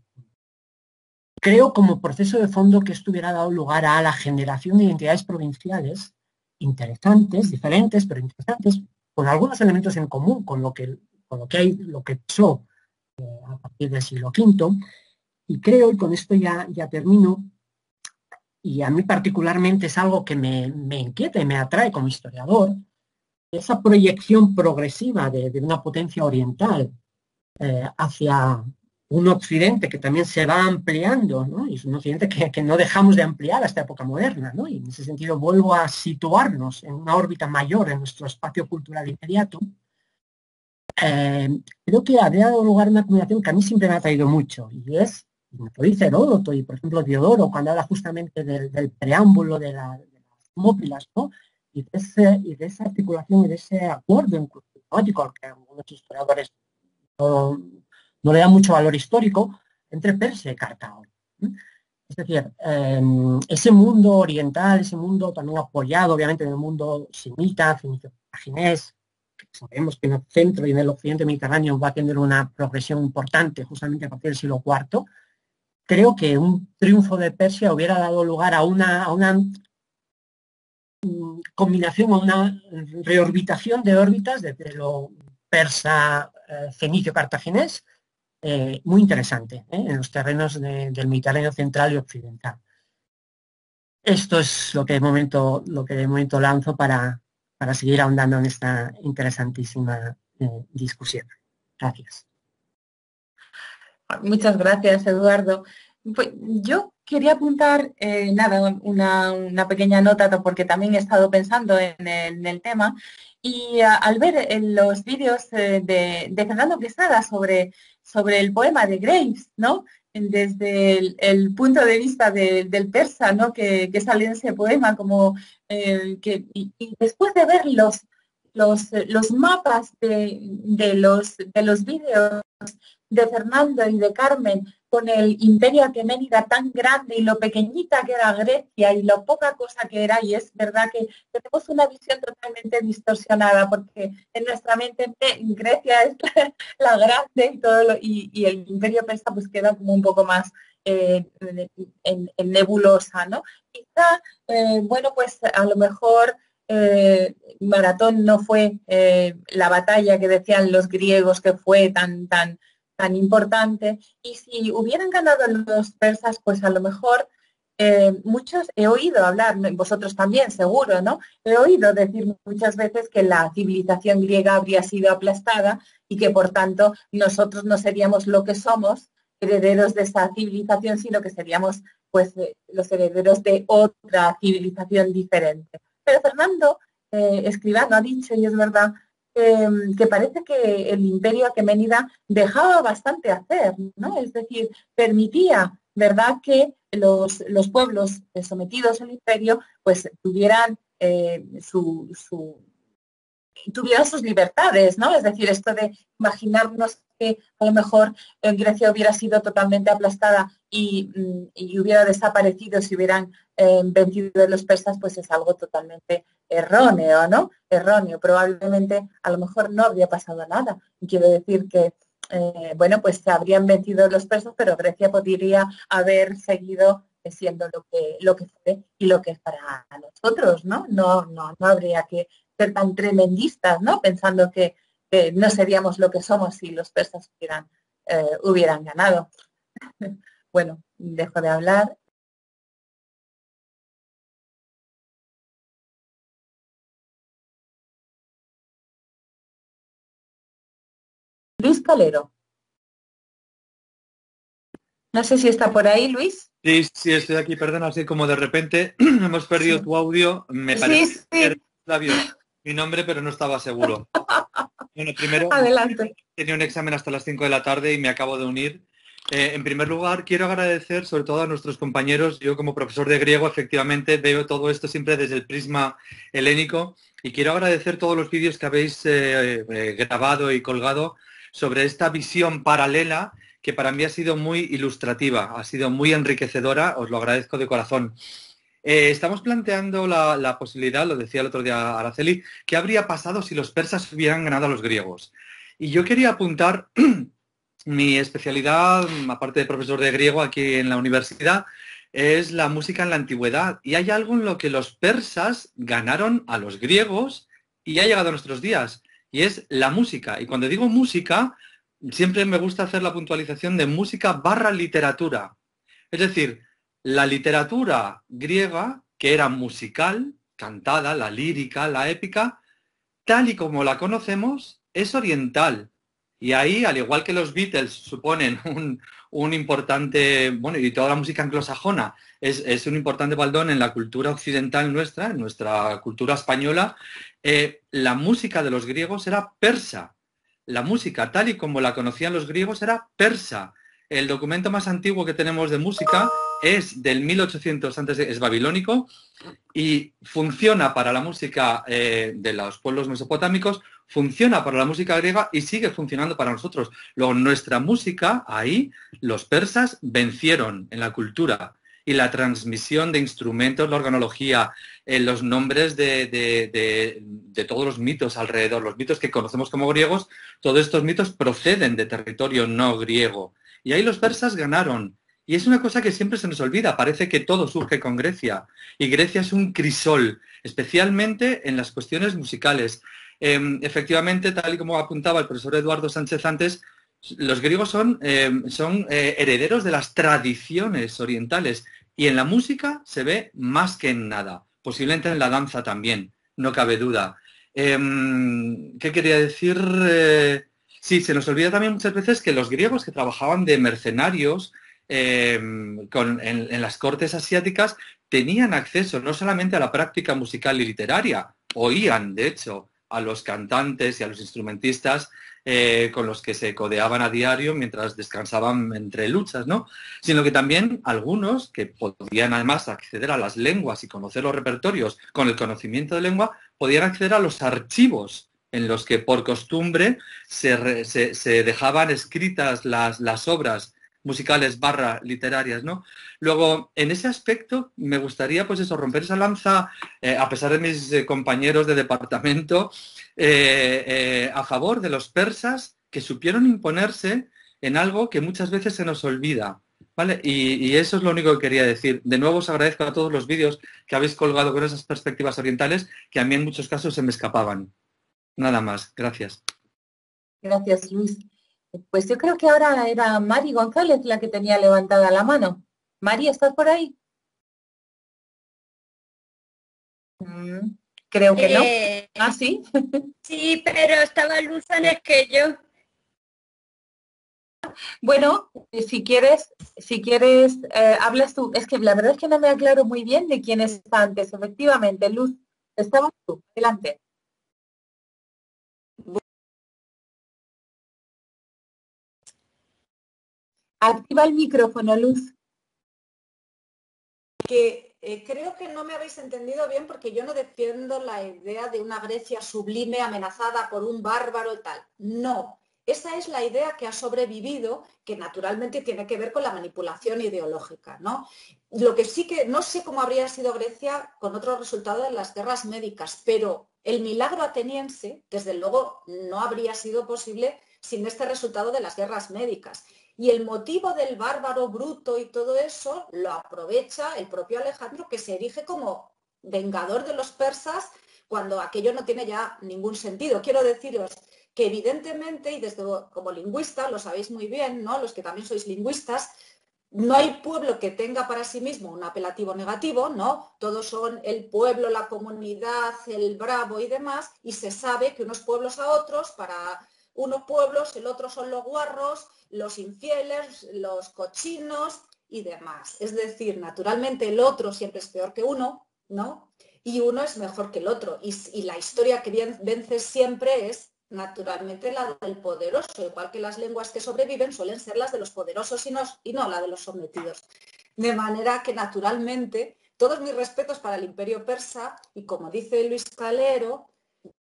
Creo como proceso de fondo que esto hubiera dado lugar a la generación de identidades provinciales interesantes, diferentes, pero interesantes, con algunos elementos en común con lo que pasó a partir del siglo V. Y creo, y con esto ya termino, y a mí particularmente es algo que me inquieta y me atrae como historiador, esa proyección progresiva de una potencia oriental hacia un occidente que también se va ampliando, ¿no? Y es un occidente que no dejamos de ampliar hasta época moderna, ¿no? Y en ese sentido vuelvo a situarnos en una órbita mayor en nuestro espacio cultural inmediato. Creo que habría dado lugar a una combinación que a mí siempre me ha traído mucho, y es, me lo dice Heródoto y por ejemplo Diodoro, cuando habla justamente del preámbulo de las Mópilas, ¿no? Y de esa articulación y de ese acuerdo temático al que algunos historiadores no le da mucho valor histórico, entre Persia y Cartago. Es decir, ese mundo oriental, ese mundo también apoyado obviamente en el mundo semita, fenicio-cartaginés, sabemos que en el centro y en el occidente mediterráneo va a tener una progresión importante justamente a partir del siglo IV. Creo que un triunfo de Persia hubiera dado lugar a una combinación, a una reorbitación de órbitas desde lo persa, fenicio, cartaginés, muy interesante, en los terrenos del Mediterráneo central y occidental. Esto es lo que de momento lanzo para seguir ahondando en esta interesantísima discusión. Gracias. Muchas gracias, Eduardo. Pues yo quería apuntar, una pequeña nota, porque también he estado pensando en el tema, y al ver en los vídeos de Fernando Quesada sobre el poema de Graves, ¿no? Desde el punto de vista del persa, ¿no? que sale en ese poema, como y después de ver los mapas de los vídeos de Fernando y de Carmen, con el imperio aqueménida tan grande y lo pequeñita que era Grecia y lo poca cosa que era, y es verdad que tenemos una visión totalmente distorsionada, porque en nuestra mente Grecia es la grande y todo y el imperio persa pues queda como un poco más en nebulosa, ¿no? Quizá, bueno, pues a lo mejor Maratón no fue la batalla que decían los griegos que fue tan importante, y si hubieran ganado los persas, pues a lo mejor muchos, he oído hablar, vosotros también seguro, ¿no? He oído decir muchas veces que la civilización griega habría sido aplastada y que por tanto nosotros no seríamos lo que somos, herederos de esa civilización, sino que seríamos pues los herederos de otra civilización diferente. Pero Fernando Escribano ha dicho, y es verdad, que parece que el imperio aqueménida dejaba bastante hacer, ¿no? Es decir, permitía, ¿verdad?, que los pueblos sometidos al imperio pues tuvieran tuvieran sus libertades, ¿no? Es decir, esto de imaginarnos que a lo mejor Grecia hubiera sido totalmente aplastada y hubiera desaparecido si hubieran vencido los persas, pues es algo totalmente erróneo, ¿no? Erróneo. Probablemente a lo mejor no habría pasado nada. Quiero decir que, bueno, pues se habrían vencido los persas, pero Grecia podría haber seguido siendo lo que fue y lo que es para nosotros, ¿no? No habría que ser tan tremendistas, ¿no? Pensando que no seríamos lo que somos si los persas hubieran ganado. Bueno, dejo de hablar. Luis Calero. No sé si está por ahí, Luis. Sí, estoy aquí, perdona, así como de repente hemos perdido tu audio, me parece que mi nombre, pero no estaba seguro. Bueno, primero, adelante. Tenía un examen hasta las 5 de la tarde y me acabo de unir. En primer lugar, quiero agradecer sobre todo a nuestros compañeros. Yo como profesor de griego, efectivamente, veo todo esto siempre desde el prisma helénico y quiero agradecer todos los vídeos que habéis grabado y colgado sobre esta visión paralela que para mí ha sido muy ilustrativa, ha sido muy enriquecedora, os lo agradezco de corazón. Estamos planteando la posibilidad, lo decía el otro día Araceli, ¿qué habría pasado si los persas hubieran ganado a los griegos? Y yo quería apuntar mi especialidad, aparte de profesor de griego aquí en la universidad, es la música en la antigüedad. Y hay algo en lo que los persas ganaron a los griegos y ha llegado a nuestros días, y es la música. Y cuando digo música, siempre me gusta hacer la puntualización de música / literatura. Es decir, la literatura griega, que era musical, cantada, la lírica, la épica, tal y como la conocemos, es oriental. Y ahí, al igual que los Beatles suponen un importante, bueno, y toda la música anglosajona es un importante baldón en la cultura occidental nuestra, en nuestra cultura española, la música de los griegos era persa. La música, tal y como la conocían los griegos, era persa. El documento más antiguo que tenemos de música es del 1800 antes, es babilónico, y funciona para la música de los pueblos mesopotámicos, funciona para la música griega y sigue funcionando para nosotros. Luego, nuestra música, ahí, los persas vencieron en la cultura y la transmisión de instrumentos, la organología, los nombres de todos los mitos alrededor, los mitos que conocemos como griegos, todos estos mitos proceden de territorio no griego. Y ahí los persas ganaron. Y es una cosa que siempre se nos olvida, parece que todo surge con Grecia. Y Grecia es un crisol, especialmente en las cuestiones musicales. Efectivamente, tal y como apuntaba el profesor Eduardo Sánchez antes, los griegos son herederos de las tradiciones orientales y en la música se ve más que en nada, posiblemente en la danza también, no cabe duda. ¿Qué quería decir? Sí, se nos olvida también muchas veces que los griegos que trabajaban de mercenarios en las cortes asiáticas tenían acceso no solamente a la práctica musical y literaria, oían, de hecho, a los cantantes y a los instrumentistas con los que se codeaban a diario mientras descansaban entre luchas, ¿no? Sino que también algunos que podían además acceder a las lenguas y conocer los repertorios con el conocimiento de lengua, podían acceder a los archivos en los que por costumbre se dejaban escritas las obras musicales / literarias, ¿no? Luego, en ese aspecto, me gustaría, pues eso, romper esa lanza, a pesar de mis compañeros de departamento, a favor de los persas que supieron imponerse en algo que muchas veces se nos olvida, ¿vale? Y eso es lo único que quería decir. De nuevo os agradezco a todos los vídeos que habéis colgado con esas perspectivas orientales que a mí en muchos casos se me escapaban. Nada más. Gracias. Gracias, Luis. Pues yo creo que ahora era Mari González la que tenía levantada la mano. Mari, ¿estás por ahí? Creo que no. ¿Ah, sí? Sí, pero estaba Luz antes que yo. Bueno, si quieres, hablas tú. Es que la verdad es que no me aclaro muy bien de quién está antes. Efectivamente, Luz, estabas tú. Adelante. Activa el micrófono, Luz. Que creo que no me habéis entendido bien porque yo no defiendo la idea de una Grecia sublime amenazada por un bárbaro y tal. No, esa es la idea que ha sobrevivido, que naturalmente tiene que ver con la manipulación ideológica, ¿no? Lo que sí que no sé cómo habría sido Grecia con otro resultado de las guerras médicas, pero el milagro ateniense, desde luego, no habría sido posible sin este resultado de las guerras médicas. Y el motivo del bárbaro bruto y todo eso lo aprovecha el propio Alejandro, que se erige como vengador de los persas cuando aquello no tiene ya ningún sentido. Quiero deciros que evidentemente, y desde como lingüista, lo sabéis muy bien, ¿no? Los que también sois lingüistas, no hay pueblo que tenga para sí mismo un apelativo negativo, ¿no? Todos son el pueblo, la comunidad, el bravo y demás, y se sabe que unos pueblos a otros, para unos pueblos, el otro son los guarros, los infieles, los cochinos y demás. Es decir, naturalmente el otro siempre es peor que uno, ¿no? Y uno es mejor que el otro. Y la historia que vence siempre es naturalmente la del poderoso, igual que las lenguas que sobreviven suelen ser las de los poderosos y no la de los sometidos. De manera que naturalmente, todos mis respetos para el imperio persa, y como dice Luis Calero,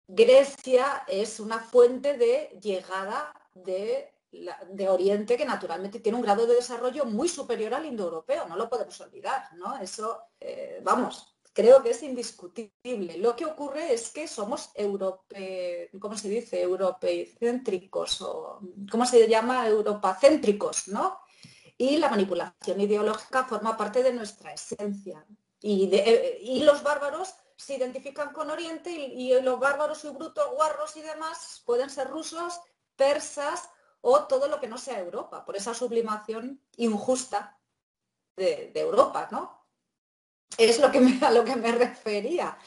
Grecia es una fuente de llegada de Oriente que naturalmente tiene un grado de desarrollo muy superior al indoeuropeo, no lo podemos olvidar, ¿no? Eso, vamos, creo que es indiscutible. Lo que ocurre es que somos ¿cómo se dice? Europecéntricos o ¿cómo se llama? Europacéntricos, ¿no? Y la manipulación ideológica forma parte de nuestra esencia. Y los bárbaros se identifican con Oriente y los bárbaros y brutos, guarros y demás pueden ser rusos, persas o todo lo que no sea Europa, por esa sublimación injusta de Europa, ¿no? Es a lo que me refería.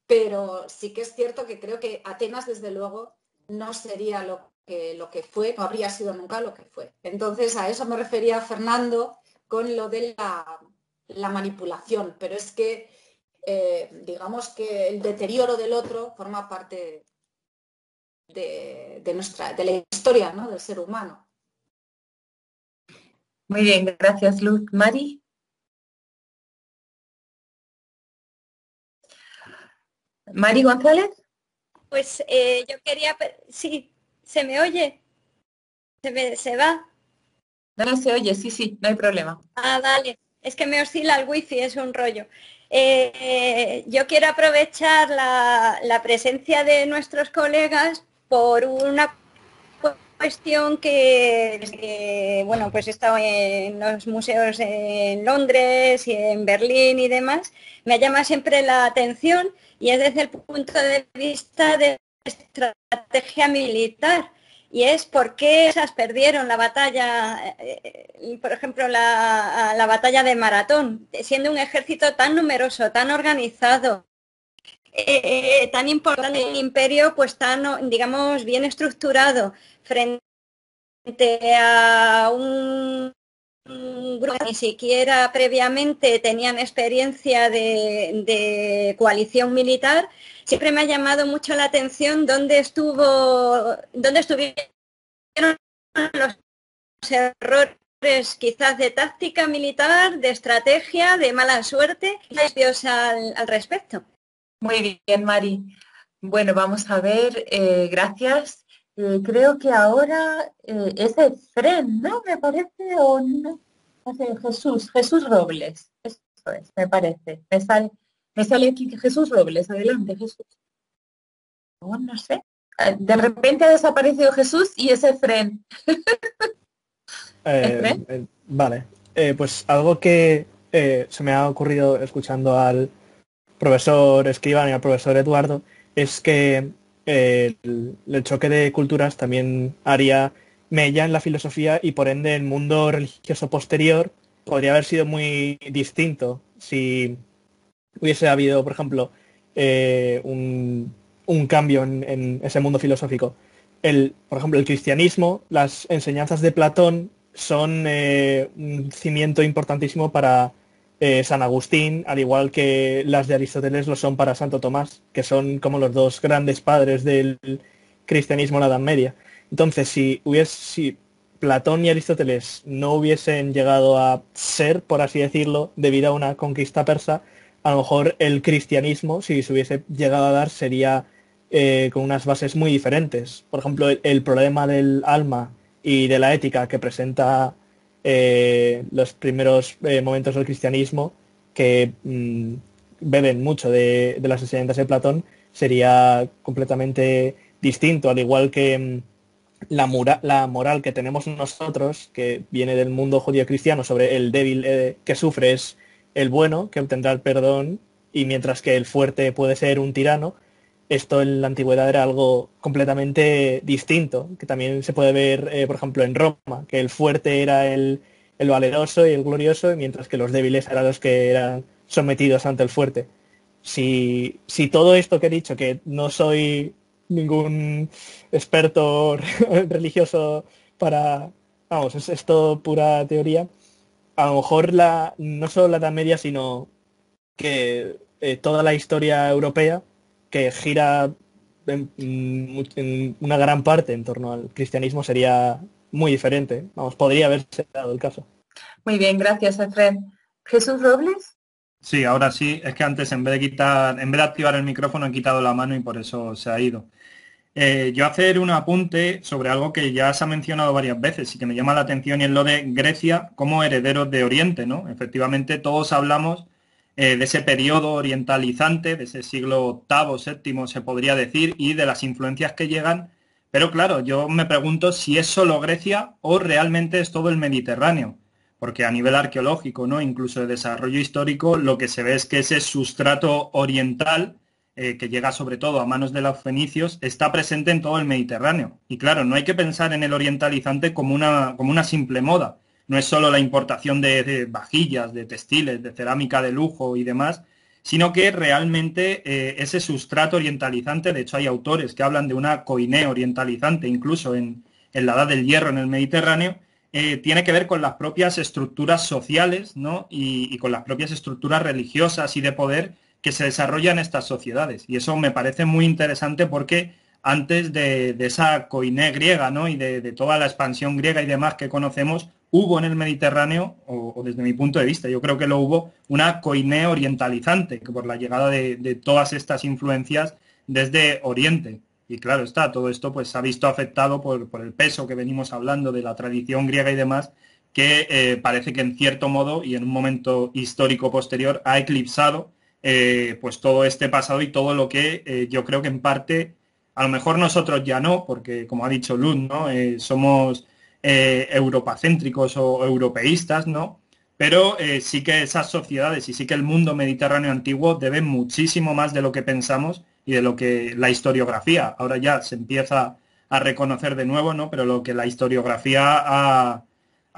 Pero sí que es cierto que creo que Atenas, desde luego, no sería lo que fue, no habría sido nunca lo que fue. Entonces, a eso me refería Fernando con lo de la manipulación, pero es que digamos que el deterioro del otro forma parte de la historia, ¿no? Del ser humano. Muy bien, gracias, Luz. Mari. Mari González. Pues yo quería... Sí, ¿se me oye? ¿Se va? No se oye, sí, no hay problema. Ah, vale. Es que me oscila el wifi, es un rollo. Yo quiero aprovechar la presencia de nuestros colegas por una cuestión que, bueno, pues he estado en los museos en Londres y en Berlín y demás. Me llama siempre la atención y es desde el punto de vista de estrategia militar. Y es por qué esas perdieron la batalla, por ejemplo, la batalla de Maratón, siendo un ejército tan numeroso, tan organizado, tan importante el imperio, pues tan, digamos, bien estructurado, frente a un grupo que ni siquiera previamente tenían experiencia de coalición militar. Siempre me ha llamado mucho la atención dónde estuvieron los errores quizás de táctica militar, de estrategia, de mala suerte. ¿Qué al respecto? Muy bien, Mari. Bueno, vamos a ver, gracias. Creo que ahora es Efren, ¿no? Me parece, o no. No sé, Jesús Robles. Eso es, me parece. Me sale aquí que Jesús Robles. Adelante, Jesús. Oh, no sé. De repente ha desaparecido Jesús y es Efren. Vale. Pues algo que se me ha ocurrido escuchando al profesor Escribano y al profesor Eduardo es que el choque de culturas también haría mella en la filosofía y por ende el mundo religioso posterior podría haber sido muy distinto si hubiese habido, por ejemplo, un cambio en ese mundo filosófico. Por ejemplo, el cristianismo, las enseñanzas de Platón son un cimiento importantísimo para San Agustín, al igual que las de Aristóteles lo son para Santo Tomás, que son como los dos grandes padres del cristianismo en la Edad Media. Entonces, si Platón y Aristóteles no hubiesen llegado a ser, por así decirlo, debido a una conquista persa, a lo mejor el cristianismo, si se hubiese llegado a dar, sería con unas bases muy diferentes. Por ejemplo, el problema del alma y de la ética que presenta los primeros momentos del cristianismo, que beben mucho de las enseñanzas de Platón, sería completamente distinto, al igual que la moral que tenemos nosotros, que viene del mundo judío-cristiano, sobre el débil que sufre es el bueno, que obtendrá el perdón, y mientras que el fuerte puede ser un tirano. Esto en la antigüedad era algo completamente distinto, que también se puede ver, por ejemplo, en Roma, que el fuerte era el valeroso y el glorioso, mientras que los débiles eran los que eran sometidos ante el fuerte. Si todo esto que he dicho, que no soy ningún experto religioso vamos, es todo pura teoría, a lo mejor no solo la Edad Media, sino que toda la historia europea, que gira en una gran parte en torno al cristianismo, sería muy diferente. Vamos, podría haberse dado el caso. Muy bien, gracias, Efren. ¿Jesús Robles? Sí, ahora sí. Es que antes en vez de activar el micrófono he quitado la mano y por eso se ha ido. Yo hacer un apunte sobre algo que ya se ha mencionado varias veces y que me llama la atención, y es lo de Grecia como herederos de Oriente, ¿no? Efectivamente, todos hablamos de ese periodo orientalizante, de ese siglo VIII, VII, se podría decir, y de las influencias que llegan. Pero claro, yo me pregunto si es solo Grecia o realmente es todo el Mediterráneo, porque a nivel arqueológico, ¿no? Incluso de desarrollo histórico, lo que se ve es que ese sustrato oriental, que llega sobre todo a manos de los fenicios, está presente en todo el Mediterráneo. Y claro, no hay que pensar en el orientalizante como una simple moda. No es solo la importación de vajillas, de textiles, de cerámica de lujo y demás, sino que realmente ese sustrato orientalizante, de hecho hay autores que hablan de una coinea orientalizante, incluso en la Edad del Hierro en el Mediterráneo, tiene que ver con las propias estructuras sociales, ¿no? y con las propias estructuras religiosas y de poder que se desarrollan en estas sociedades. Y eso me parece muy interesante porque antes de esa coinea griega, ¿no? y de toda la expansión griega y demás que conocemos, hubo en el Mediterráneo, o desde mi punto de vista, yo creo que lo hubo, una coinea orientalizante, que por la llegada de todas estas influencias desde Oriente. Y claro está, todo esto pues se ha visto afectado por el peso que venimos hablando de la tradición griega y demás, que parece que en cierto modo y en un momento histórico posterior ha eclipsado pues todo este pasado y todo lo que yo creo que en parte, a lo mejor nosotros ya no, porque como ha dicho Luz, ¿no? Somos europacéntricos o europeístas, ¿no? Pero sí que esas sociedades y sí que el mundo mediterráneo antiguo deben muchísimo más de lo que pensamos y de lo que la historiografía, ahora ya se empieza a reconocer de nuevo, ¿no? Pero lo que la historiografía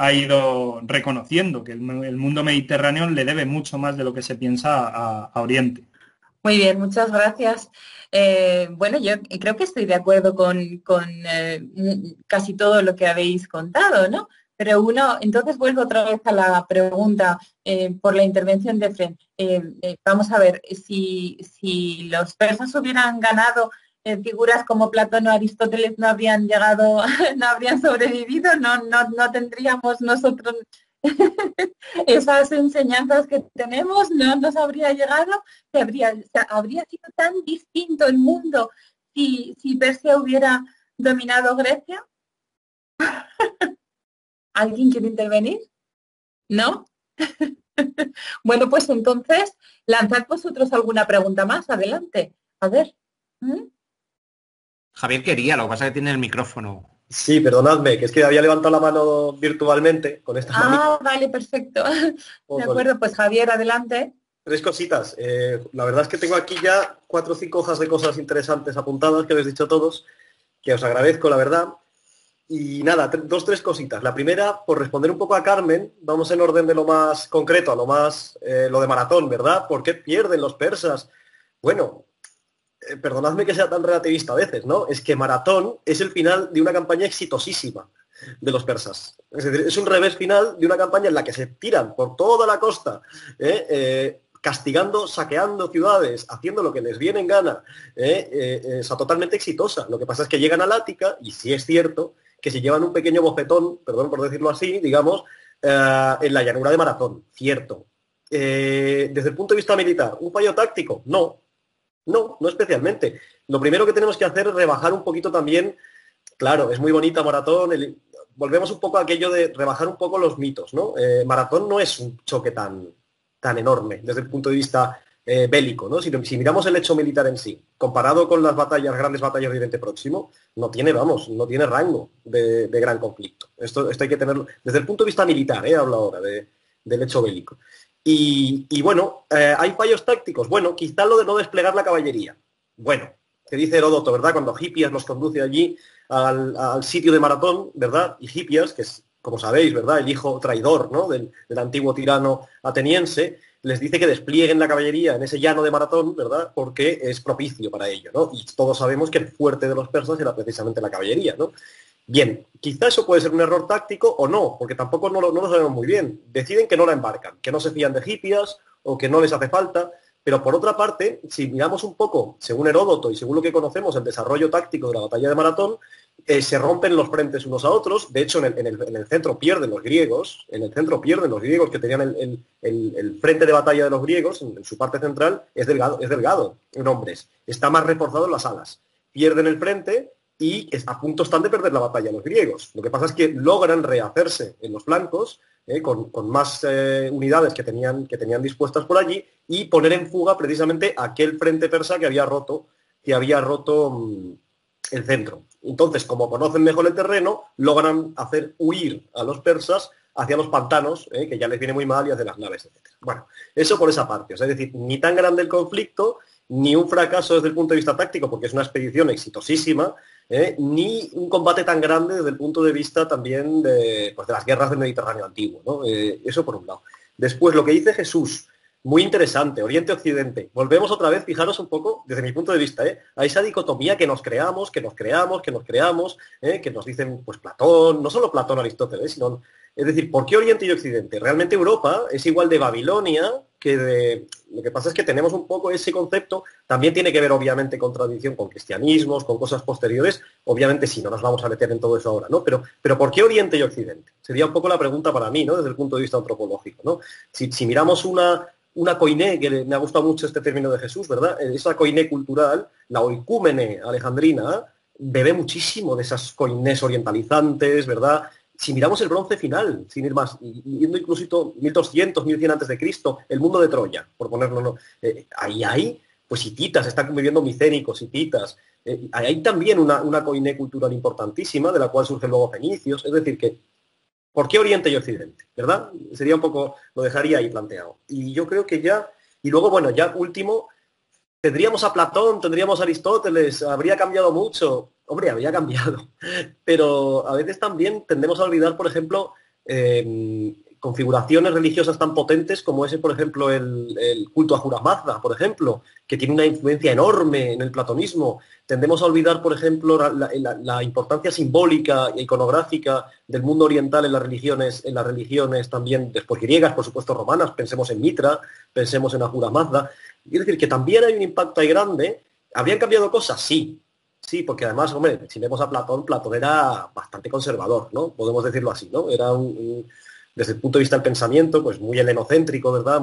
ha ido reconociendo, que el mundo mediterráneo le debe mucho más de lo que se piensa a Oriente. Muy bien, muchas gracias. Bueno, yo creo que estoy de acuerdo con casi todo lo que habéis contado, ¿no? Pero entonces vuelvo otra vez a la pregunta por la intervención de Fren. Vamos a ver, si los persas hubieran ganado, figuras como Platón o Aristóteles no habrían llegado, no habrían sobrevivido, no tendríamos nosotros esas enseñanzas que tenemos, no nos habría llegado, habría sido tan distinto el mundo si Persia hubiera dominado Grecia. ¿Alguien quiere intervenir? ¿No? Bueno, pues entonces, lanzad vosotros alguna pregunta más. Adelante. A ver. Javier quería, lo que pasa es que tiene el micrófono. Sí, perdonadme, que es que había levantado la mano virtualmente con esta manita. Vale, perfecto. De acuerdo, pues Javier, adelante. 3 cositas. La verdad es que tengo aquí ya 4 o 5 hojas de cosas interesantes apuntadas que habéis dicho todos, que os agradezco, la verdad. Y nada, 2 o 3 cositas. La primera, por responder un poco a Carmen, vamos en orden de lo más concreto, a lo más, lo de Maratón, ¿verdad? ¿Por qué pierden los persas? Bueno, perdonadme que sea tan relativista a veces, ¿no? Es que Maratón es el final de una campaña exitosísima de los persas. Es decir, es un revés final de una campaña en la que se tiran por toda la costa, castigando, saqueando ciudades, haciendo lo que les viene en gana, o sea, totalmente exitosa. Lo que pasa es que llegan a Lática, y sí es cierto que se llevan un pequeño bofetón, perdón por decirlo así, digamos, en la llanura de Maratón, cierto. Desde el punto de vista militar, ¿un fallo táctico? No especialmente. Lo primero que tenemos que hacer es rebajar un poquito también, claro, es muy bonita Maratón, volvemos un poco a aquello de rebajar un poco los mitos, ¿no? Maratón no es un choque tan enorme desde el punto de vista bélico, ¿no? Si miramos el hecho militar en sí, comparado con las grandes batallas de Oriente Próximo, no tiene rango de gran conflicto. Esto hay que tenerlo, desde el punto de vista militar, hablo ahora del hecho bélico. Y bueno, ¿hay fallos tácticos? Bueno, quizá lo de no desplegar la caballería. Bueno, que dice Heródoto, ¿verdad? Cuando Hipias los conduce allí al sitio de Maratón, ¿verdad? Y Hipias, que es, como sabéis, ¿verdad?, el hijo traidor, ¿no?, del antiguo tirano ateniense, les dice que desplieguen la caballería en ese llano de Maratón, ¿verdad?, porque es propicio para ello, ¿no? Y todos sabemos que el fuerte de los persas era precisamente la caballería, ¿no? Bien, quizá eso puede ser un error táctico o no, porque tampoco no lo sabemos muy bien. Deciden que no la embarcan, que no se fían de Hipias o que no les hace falta, pero por otra parte, si miramos un poco, según Heródoto y según lo que conocemos, el desarrollo táctico de la batalla de Maratón, se rompen los frentes unos a otros. De hecho, en el centro pierden los griegos, que tenían el frente de batalla de los griegos, en su parte central, es delgado en hombres, está más reforzado en las alas. Pierden el frente y a punto están de perder la batalla los griegos. Lo que pasa es que logran rehacerse en los flancos, con más unidades que tenían dispuestas por allí, y poner en fuga precisamente aquel frente persa que había roto el centro. Entonces, como conocen mejor el terreno, logran hacer huir a los persas hacia los pantanos, que ya les viene muy mal, y hacia las naves, etc. Bueno, eso por esa parte. O sea, es decir, ni tan grande el conflicto, ni un fracaso desde el punto de vista táctico, porque es una expedición exitosísima, ni un combate tan grande desde el punto de vista también de las guerras del Mediterráneo antiguo, ¿no? Eso por un lado. Después, lo que dice Jesús, muy interesante, Oriente-Occidente. Volvemos otra vez, fijaros un poco, desde mi punto de vista, a esa dicotomía que nos creamos, que nos dicen, pues Platón, no solo Platón, Aristóteles, sino, es decir, ¿por qué Oriente y Occidente? Realmente Europa es igual de Babilonia que de... Lo que pasa es que tenemos un poco ese concepto, también tiene que ver obviamente con tradición, con cristianismos, con cosas posteriores, obviamente sí, no nos vamos a meter en todo eso ahora, ¿no? Pero ¿por qué Oriente y Occidente? Sería un poco la pregunta para mí, ¿no?, desde el punto de vista antropológico, ¿no? Si miramos una una koiné, que me ha gustado mucho este término de Jesús, ¿verdad? Esa koiné cultural, la oikúmene alejandrina, bebe muchísimo de esas koinés orientalizantes, ¿verdad? Si miramos el bronce final, sin ir más, yendo incluso 1200, 1100 antes de Cristo, el mundo de Troya, por ponerlo, ¿no? Ahí hay, pues hititas, están conviviendo micénicos, hititas. Hay también una koiné cultural importantísima, de la cual surgen luego fenicios, es decir, que ¿por qué Oriente y Occidente? ¿Verdad? Sería un poco, lo dejaría ahí planteado. Y yo creo que ya, y luego, bueno, ya último, tendríamos a Platón, tendríamos a Aristóteles, habría cambiado mucho. Hombre, habría cambiado. Pero a veces también tendemos a olvidar, por ejemplo, configuraciones religiosas tan potentes como ese, por ejemplo, el culto a Ahura Mazda, por ejemplo, que tiene una influencia enorme en el platonismo. Tendemos a olvidar, por ejemplo, la importancia simbólica e iconográfica del mundo oriental en las religiones también, después griegas, por supuesto romanas, pensemos en Mitra, pensemos en Ahura Mazda. Es decir, que también hay un impacto ahí grande. ¿Habrían cambiado cosas? Sí. Sí, porque además, hombre, si vemos a Platón, Platón era bastante conservador, ¿no? Podemos decirlo así, ¿no? Era desde el punto de vista del pensamiento, pues muy helenocéntrico, ¿verdad?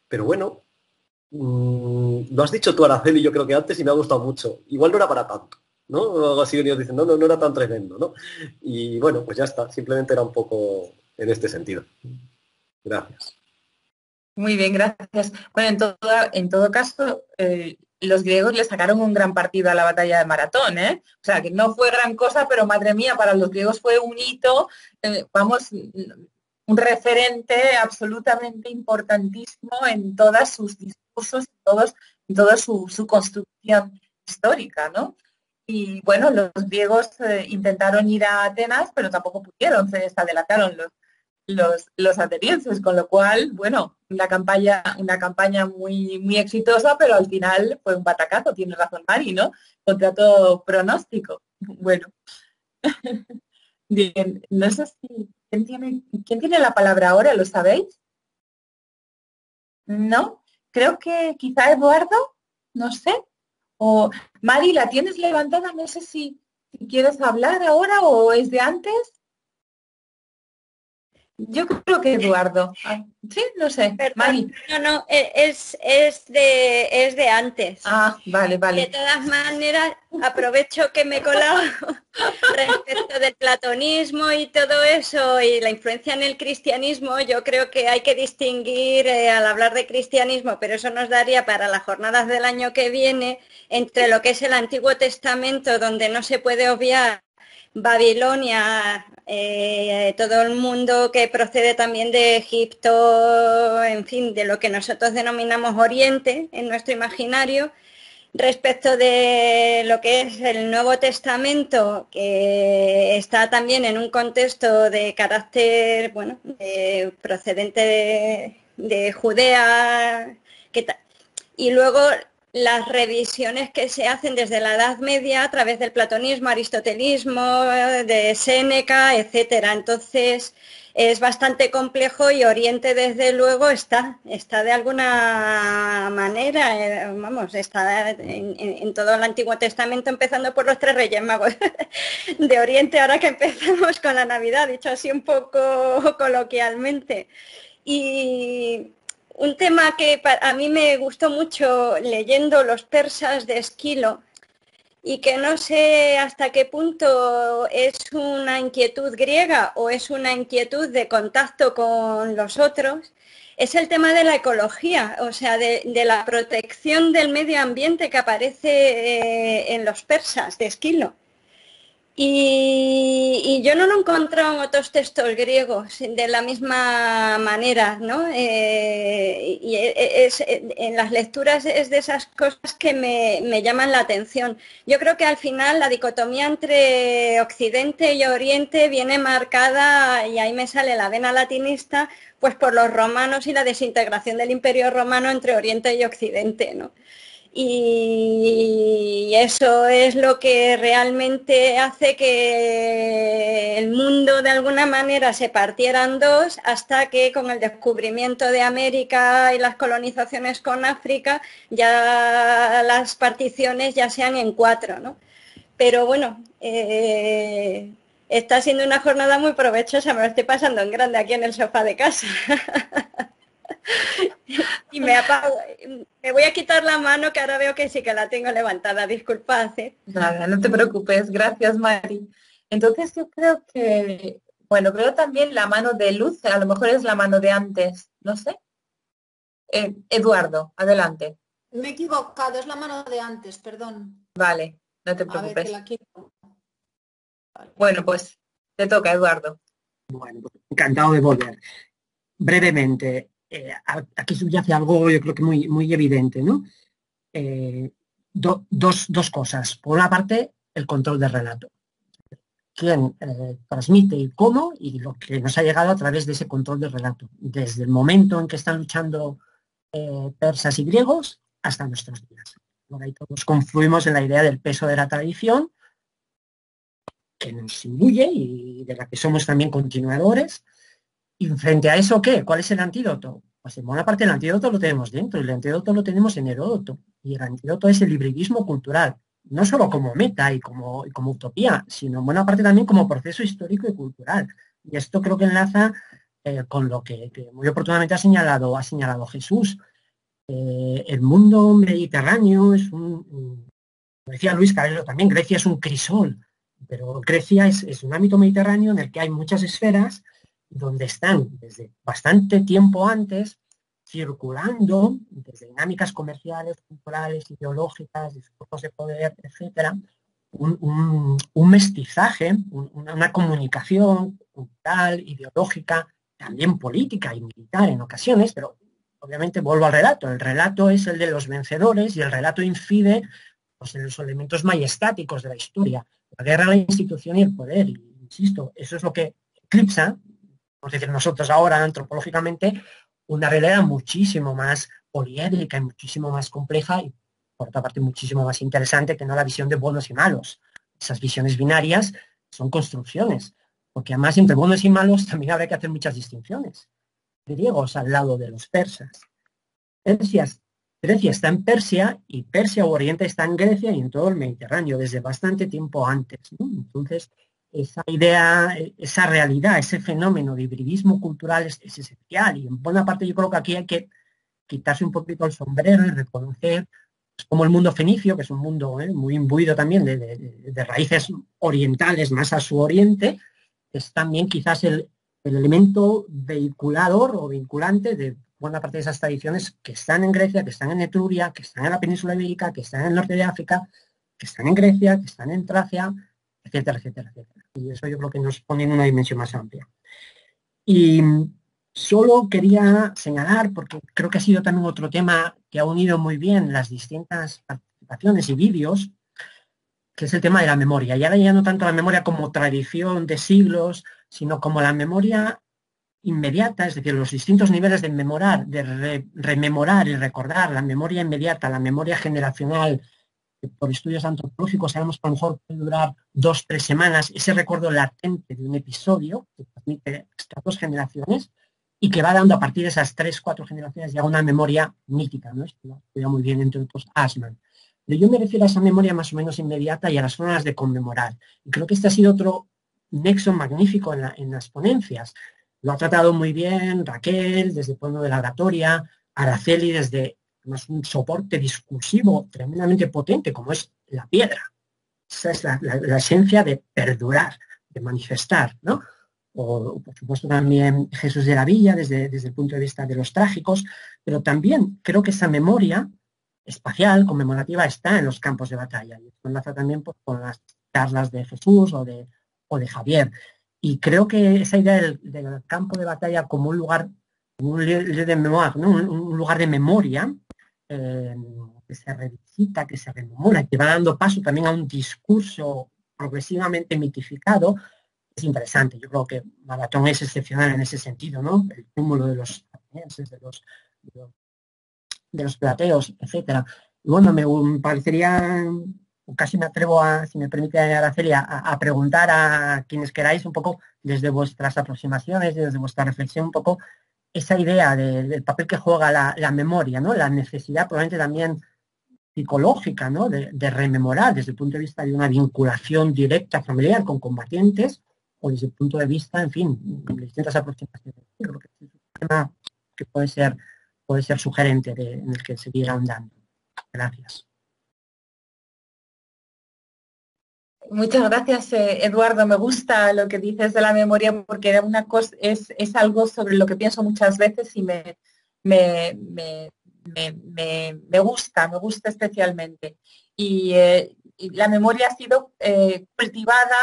Pero bueno, lo has dicho tú, Araceli, yo creo que antes y me ha gustado mucho. Igual no era para tanto, ¿no? O algo así venías diciendo, no era tan tremendo, ¿no? Y bueno, pues ya está, simplemente era un poco en este sentido. Gracias. Muy bien, gracias. Bueno, en todo caso, los griegos le sacaron un gran partido a la batalla de Maratón, ¿eh? O sea, que no fue gran cosa, pero madre mía, para los griegos fue un hito, un referente absolutamente importantísimo en todos sus discursos, en toda su construcción histórica, ¿no? Y bueno, los griegos intentaron ir a Atenas, pero tampoco pudieron, se adelantaron los atenienses, con lo cual, bueno, una campaña muy, muy exitosa, pero al final fue un batacazo, tiene razón Mari, ¿no? Contra todo pronóstico. Bueno. Bien, no sé si... ¿Quién tiene la palabra ahora? ¿Lo sabéis? ¿No? Creo que quizá Eduardo, no sé. O Mari, ¿la tienes levantada? No sé si quieres hablar ahora o es de antes. Yo creo que Eduardo. Sí, no sé. Perdón, Mari. No, es de antes. Ah, vale. De todas maneras, aprovecho que me he colado respecto del platonismo y todo eso y la influencia en el cristianismo. Yo creo que hay que distinguir al hablar de cristianismo, pero eso nos daría para las jornadas del año que viene, entre lo que es el Antiguo Testamento, donde no se puede obviar Babilonia, todo el mundo que procede también de Egipto, en fin, de lo que nosotros denominamos Oriente en nuestro imaginario, respecto de lo que es el Nuevo Testamento, que está también en un contexto de carácter, bueno, procedente de Judea, y luego las revisiones que se hacen desde la Edad Media a través del platonismo, aristotelismo, de Séneca, etcétera. Entonces es bastante complejo y Oriente desde luego está de alguna manera, está en todo el Antiguo Testamento, empezando por los 3 Reyes Magos de Oriente, ahora que empezamos con la Navidad, dicho así un poco coloquialmente. Y un tema que a mí me gustó mucho leyendo Los persas de Esquilo, y que no sé hasta qué punto es una inquietud griega o es una inquietud de contacto con los otros, es el tema de la ecología, o sea, de la protección del medio ambiente que aparece en Los persas de Esquilo. Y yo no lo he encontrado en otros textos griegos de la misma manera, ¿no? En las lecturas es de esas cosas que me llaman la atención. Yo creo que al final la dicotomía entre Occidente y Oriente viene marcada, y ahí me sale la vena latinista, pues por los romanos y la desintegración del Imperio Romano entre Oriente y Occidente, ¿no? Y eso es lo que realmente hace que el mundo de alguna manera se partiera en dos, hasta que con el descubrimiento de América y las colonizaciones con África ya las particiones ya sean en 4, ¿no? Pero bueno, está siendo una jornada muy provechosa, me lo estoy pasando en grande aquí en el sofá de casa. Y me voy a quitar la mano, que ahora veo que sí que la tengo levantada, disculpad. Nada, no te preocupes, gracias Mari. Entonces yo creo que, bueno, creo también la mano de Luz, a lo mejor es la mano de antes, no sé. Eduardo, adelante. Me he equivocado, es la mano de antes, perdón. Vale, no te A ver, preocupes. que la quito. Vale. Bueno, pues te toca, Eduardo. Bueno, pues, encantado de volver. Brevemente, aquí subyace algo yo creo que muy evidente, ¿no? Dos cosas. Por una parte, el control del relato. Quién transmite y cómo, y lo que nos ha llegado a través de ese control del relato. Desde el momento en que están luchando persas y griegos hasta nuestros días. Ahora ahí todos confluimos en la idea del peso de la tradición, que nos imbuye y de la que somos también continuadores. Y frente a eso, ¿qué? ¿Cuál es el antídoto? Pues en buena parte el antídoto lo tenemos dentro, y el antídoto lo tenemos en Heródoto. Y el antídoto es el hibridismo cultural, no solo como meta y como utopía, sino en buena parte también como proceso histórico y cultural. Y esto creo que enlaza con lo que muy oportunamente ha señalado Jesús. El mundo mediterráneo es como decía Luis Carrero también, Grecia es un crisol, pero Grecia es un ámbito mediterráneo en el que hay muchas esferas donde están desde bastante tiempo antes circulando desde dinámicas comerciales, culturales, ideológicas, discursos de poder, etcétera, un mestizaje, una comunicación cultural, ideológica, también política y militar en ocasiones, pero obviamente vuelvo al relato. El relato es el de los vencedores y el relato incide pues, en los elementos majestáticos de la historia, la guerra, la institución y el poder. Y, insisto, eso es lo que eclipsa, por decir nosotros ahora antropológicamente, una realidad muchísimo más poliédrica y muchísimo más compleja y por otra parte muchísimo más interesante que no la visión de buenos y malos. Esas visiones binarias son construcciones, porque además entre buenos y malos también habrá que hacer muchas distinciones. Griegos al lado de los persas. Grecia está en Persia y Persia o Oriente está en Grecia y en todo el Mediterráneo desde bastante tiempo antes, ¿no? Entonces, esa idea, esa realidad, ese fenómeno de hibridismo cultural es esencial y en buena parte yo creo que aquí hay que quitarse un poquito el sombrero y reconocer pues, como el mundo fenicio, que es un mundo muy imbuido también de raíces orientales más a su oriente, es también quizás el elemento vehiculador o vinculante de buena parte de esas tradiciones que están en Grecia, que están en Etruria, que están en la península ibérica, que están en el norte de África, que están en Grecia, que están en Tracia, etcétera, etcétera, etcétera. Y eso yo creo que nos pone en una dimensión más amplia. Y solo quería señalar, porque creo que ha sido también otro tema que ha unido muy bien las distintas participaciones y vídeos, que es el tema de la memoria. Y ahora ya no tanto la memoria como tradición de siglos, sino como la memoria inmediata, es decir, los distintos niveles de memorar, de rememorar y recordar, la memoria inmediata, la memoria generacional, que por estudios antropológicos sabemos que a lo mejor puede durar 2 o 3 semanas, ese recuerdo latente de un episodio que transmite estas 2 generaciones y que va dando a partir de esas 3 o 4 generaciones ya una memoria mítica, ¿no? Esto lo estudia muy bien, entre otros, Asman. Pero yo me refiero a esa memoria más o menos inmediata y a las formas de conmemorar. Y creo que este ha sido otro nexo magnífico en las ponencias. Lo ha tratado muy bien Raquel, desde el plano de la oratoria, Araceli desde un soporte discursivo tremendamente potente, como es la piedra. Esa es la esencia de perdurar, de manifestar, ¿no? O, por supuesto, también Jesús de la Villa, desde el punto de vista de los trágicos, pero también creo que esa memoria espacial, conmemorativa, está en los campos de batalla. Y esto enlaza también pues, con las charlas de Jesús o de Javier. Y creo que esa idea del campo de batalla como un lugar, un lugar de memoria, que se revisita, que se rememora, que va dando paso también a un discurso progresivamente mitificado, es interesante. Yo creo que Maratón es excepcional en ese sentido, ¿no? El túmulo de los atenienses, de los plateos, etcétera. Y bueno, me parecería, casi me atrevo a, si me permite Araceli, a preguntar a quienes queráis un poco desde vuestras aproximaciones, desde vuestra reflexión, un poco esa idea del papel que juega la memoria, ¿no? La necesidad probablemente también psicológica, ¿no? De rememorar desde el punto de vista de una vinculación directa familiar con combatientes o desde el punto de vista, en fin, de distintas aproximaciones. Yo creo que es un tema que puede ser puede ser sugerente en el que seguir ahondando. Gracias. Muchas gracias, Eduardo. Me gusta lo que dices de la memoria porque era una cosa, es algo sobre lo que pienso muchas veces y me gusta especialmente. Y la memoria ha sido cultivada,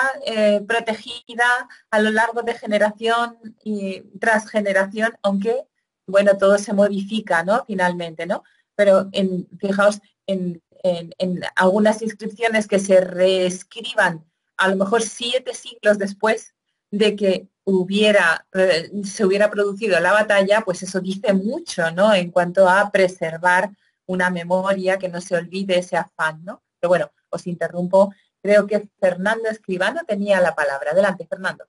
protegida a lo largo de generación y tras generación, aunque, bueno, todo se modifica, ¿no? Finalmente, ¿no? Pero fijaos, en algunas inscripciones que se reescriban a lo mejor 7 siglos después de que se hubiera producido la batalla, pues eso dice mucho, ¿no? En cuanto a preservar una memoria, que no se olvide ese afán, ¿no? Pero bueno, os interrumpo. Creo que Fernando Escribano tenía la palabra. Adelante, Fernando.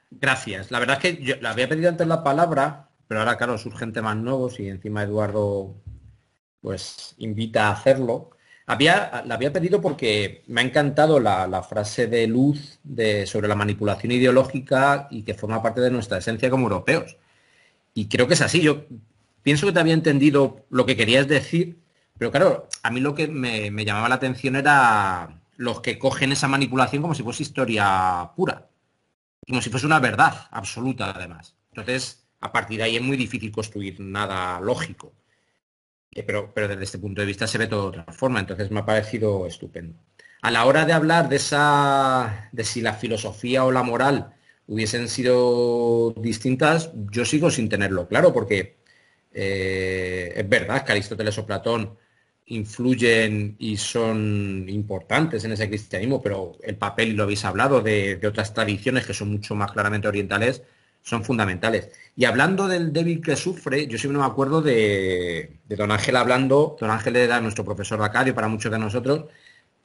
Gracias. La verdad es que yo le había pedido antes la palabra, pero ahora, claro, surgen temas nuevos y encima Eduardo pues invita a hacerlo. Le había pedido porque me ha encantado la frase de Luz sobre la manipulación ideológica y que forma parte de nuestra esencia como europeos. Y creo que es así. Yo pienso que te había entendido lo que querías decir, pero claro, a mí lo que me llamaba la atención era los que cogen esa manipulación como si fuese historia pura, como si fuese una verdad absoluta, además. Entonces, a partir de ahí es muy difícil construir nada lógico. Pero desde este punto de vista se ve todo de otra forma, entonces me ha parecido estupendo. A la hora de hablar de si la filosofía o la moral hubiesen sido distintas, yo sigo sin tenerlo claro, porque es verdad que Aristóteles o Platón influyen y son importantes en ese cristianismo, pero el papel, y lo habéis hablado, de otras tradiciones que son mucho más claramente orientales, son fundamentales. Y hablando del débil que sufre, yo siempre me acuerdo de don Ángel hablando. Don Ángel era nuestro profesor de Acadio para muchos de nosotros,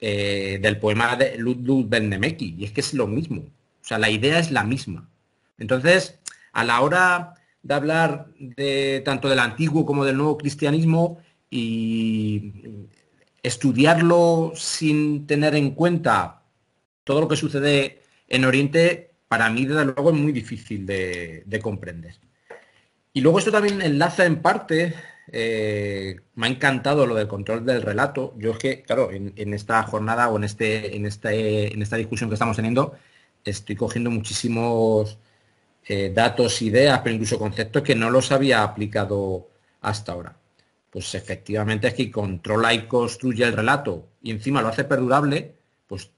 del poema de Ludwig van Nemeki, y es que es lo mismo. O sea, la idea es la misma. Entonces, a la hora de hablar tanto del antiguo como del nuevo cristianismo y estudiarlo sin tener en cuenta todo lo que sucede en Oriente, para mí, desde luego, es muy difícil de comprender. Y luego esto también enlaza en parte, me ha encantado lo del control del relato. Yo es que, claro, en esta jornada o en esta discusión que estamos teniendo, estoy cogiendo muchísimos datos, ideas, pero incluso conceptos que no los había aplicado hasta ahora. Pues efectivamente es que controla y construye el relato y encima lo hace perdurable, pues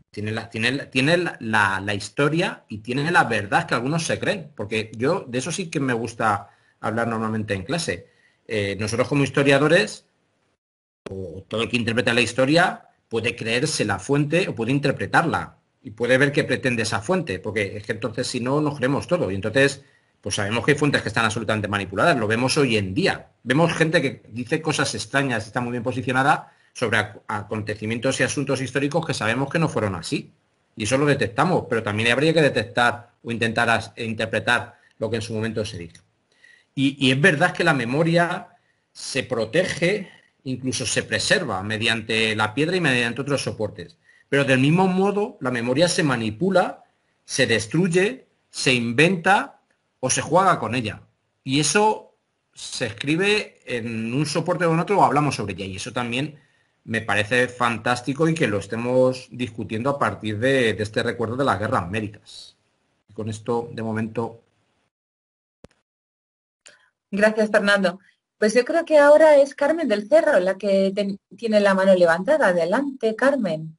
tiene la historia y tiene la verdad que algunos se creen, porque yo de eso sí que me gusta hablar normalmente en clase. Nosotros como historiadores, o todo el que interpreta la historia, puede creerse la fuente o puede interpretarla y puede ver qué pretende esa fuente, porque es que entonces si no nos creemos todo y entonces pues sabemos que hay fuentes que están absolutamente manipuladas, lo vemos hoy en día. Vemos gente que dice cosas extrañas, está muy bien posicionada sobre acontecimientos y asuntos históricos que sabemos que no fueron así. Y eso lo detectamos, pero también habría que detectar o intentar interpretar lo que en su momento se dijo. Y es verdad que la memoria se protege, incluso se preserva mediante la piedra y mediante otros soportes. Pero del mismo modo, la memoria se manipula, se destruye, se inventa o se juega con ella. Y eso se escribe en un soporte o en otro o hablamos sobre ella. Y eso también me parece fantástico y que lo estemos discutiendo a partir de este recuerdo de las guerras médicas. Y con esto, de momento... Gracias, Fernando. Pues yo creo que ahora es Carmen del Cerro la que tiene la mano levantada. Adelante, Carmen.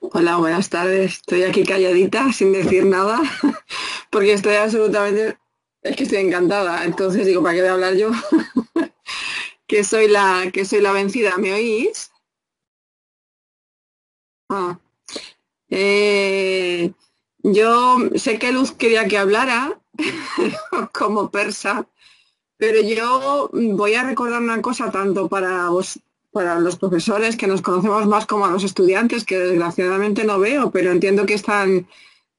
Hola, buenas tardes. Estoy aquí calladita, sin decir nada, porque estoy absolutamente... Es que estoy encantada. Entonces digo, ¿para qué voy a hablar yo? que soy la vencida. ¿Me oís? Ah. Yo sé que Luz quería que hablara como persa, pero yo voy a recordar una cosa tanto para vos, para los profesores que nos conocemos más, como a los estudiantes que desgraciadamente no veo, pero entiendo que están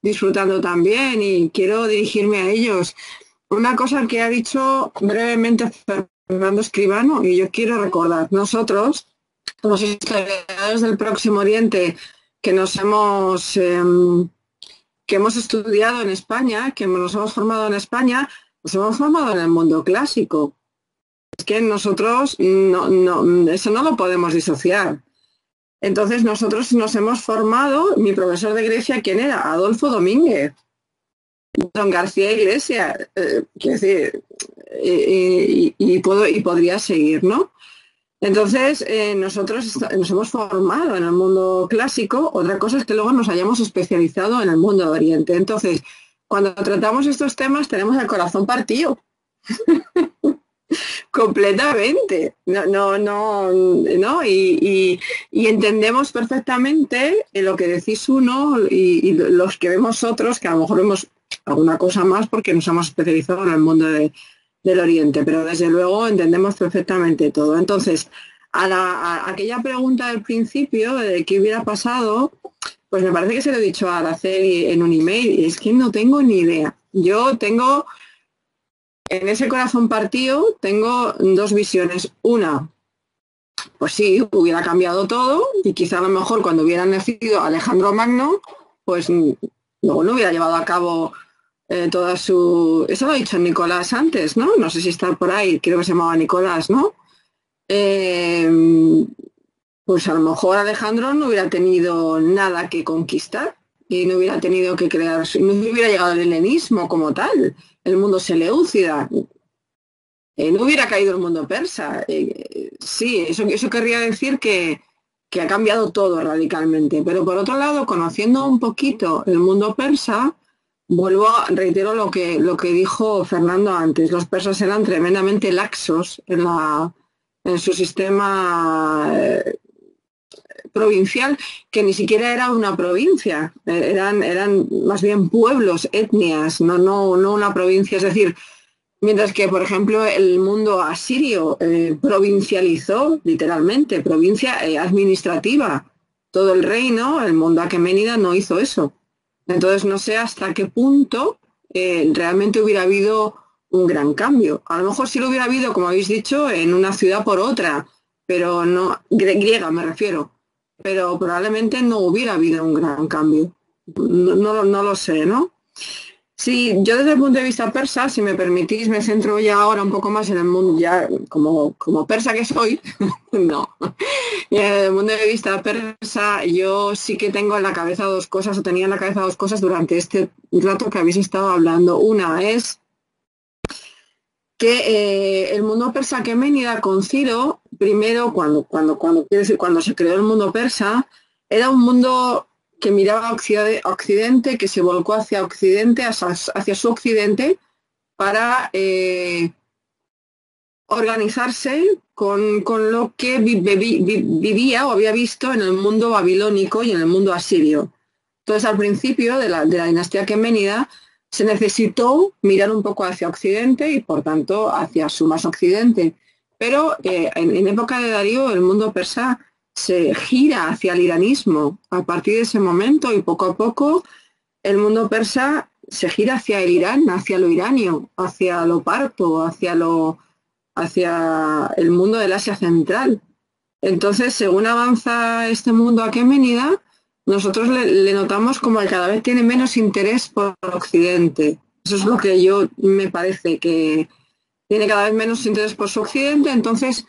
disfrutando también y quiero dirigirme a ellos. Una cosa que ha dicho brevemente Fernando Escribano y yo quiero recordar, nosotros, los historiadores del Próximo Oriente, que nos hemos que hemos estudiado en España, que nos hemos formado en España, nos hemos formado en el mundo clásico. Es que nosotros eso no lo podemos disociar. Entonces nosotros nos hemos formado, mi profesor de Grecia, ¿quién era? Adolfo Domínguez, don García Iglesias, quiero decir, y podría seguir, ¿no? Entonces, nosotros nos hemos formado en el mundo clásico, otra cosa es que luego nos hayamos especializado en el mundo de Oriente. Entonces, cuando tratamos estos temas tenemos el corazón partido. Completamente. Y entendemos perfectamente lo que decís uno y los que vemos otros, que a lo mejor vemos alguna cosa más porque nos hemos especializado en el mundo del Oriente, pero desde luego entendemos perfectamente todo. Entonces, a aquella pregunta del principio de qué hubiera pasado, pues me parece que se lo he dicho a Araceli en un email, y es que no tengo ni idea. Yo tengo, en ese corazón partido, tengo dos visiones. Una, pues sí, hubiera cambiado todo, y quizá a lo mejor cuando hubiera nacido Alejandro Magno, pues luego no hubiera llevado a cabo toda su... Eso lo ha dicho Nicolás antes, ¿no? No sé si está por ahí, creo que se llamaba Nicolás, ¿no? Pues a lo mejor Alejandro no hubiera tenido nada que conquistar y no hubiera tenido que crear... No hubiera llegado el helenismo como tal, el mundo seleucida. No hubiera caído el mundo persa. Sí, eso querría decir que ha cambiado todo radicalmente. Pero por otro lado, conociendo un poquito el mundo persa, reitero lo que dijo Fernando antes. Los persas eran tremendamente laxos en su sistema provincial, que ni siquiera era una provincia. Eran más bien pueblos, etnias, no una provincia. Es decir, mientras que, por ejemplo, el mundo asirio provincializó, literalmente, provincia administrativa. Todo el reino, el mundo aqueménida, no hizo eso. Entonces, no sé hasta qué punto realmente hubiera habido un gran cambio. A lo mejor sí lo hubiera habido, como habéis dicho, en una ciudad por otra, pero no, griega me refiero, pero probablemente no hubiera habido un gran cambio. No lo sé, ¿no? Sí, yo desde el punto de vista persa, si me permitís, me centro ya ahora un poco más en el mundo, ya como persa que soy, no. Desde el punto de vista persa, yo sí que tengo en la cabeza dos cosas, o tenía en la cabeza dos cosas durante este rato que habéis estado hablando. Una es que el mundo persa aqueménida con Ciro, primero, cuando se creó el mundo persa, era un mundo que miraba a Occidente, que se volcó hacia Occidente, hacia su Occidente, para organizarse con lo que vivía o había visto en el mundo babilónico y en el mundo asirio. Entonces, al principio de la dinastía aqueménida, se necesitó mirar un poco hacia Occidente y, por tanto, hacia su más Occidente. Pero en época de Darío, el mundo persa se gira hacia el iranismo. A partir de ese momento y poco a poco, el mundo persa se gira hacia el Irán, hacia lo iranio, hacia lo parto, hacia el mundo del Asia Central. Entonces, según avanza este mundo aqueménida, nosotros le notamos como que cada vez tiene menos interés por Occidente. Eso es lo que me parece, que tiene cada vez menos interés por su Occidente. Entonces,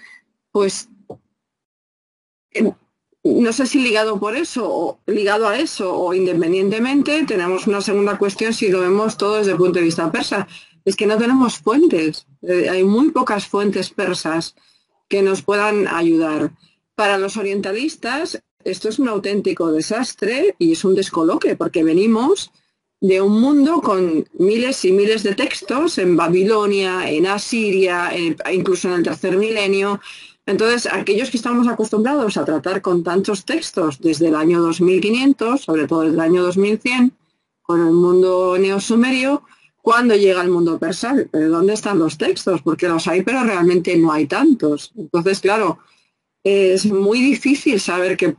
pues no sé si ligado a eso o independientemente, tenemos una segunda cuestión si lo vemos todo desde el punto de vista persa. Es que no tenemos fuentes, hay muy pocas fuentes persas que nos puedan ayudar. Para los orientalistas esto es un auténtico desastre y es un descoloque, porque venimos de un mundo con miles y miles de textos en Babilonia, en Asiria, incluso en el tercer milenio. Entonces, aquellos que estamos acostumbrados a tratar con tantos textos desde el año 2500, sobre todo desde el año 2100, con el mundo neosumerio, ¿cuándo llega el mundo persa? ¿Dónde están los textos? Porque los hay, pero realmente no hay tantos. Entonces, claro, es muy difícil saber qué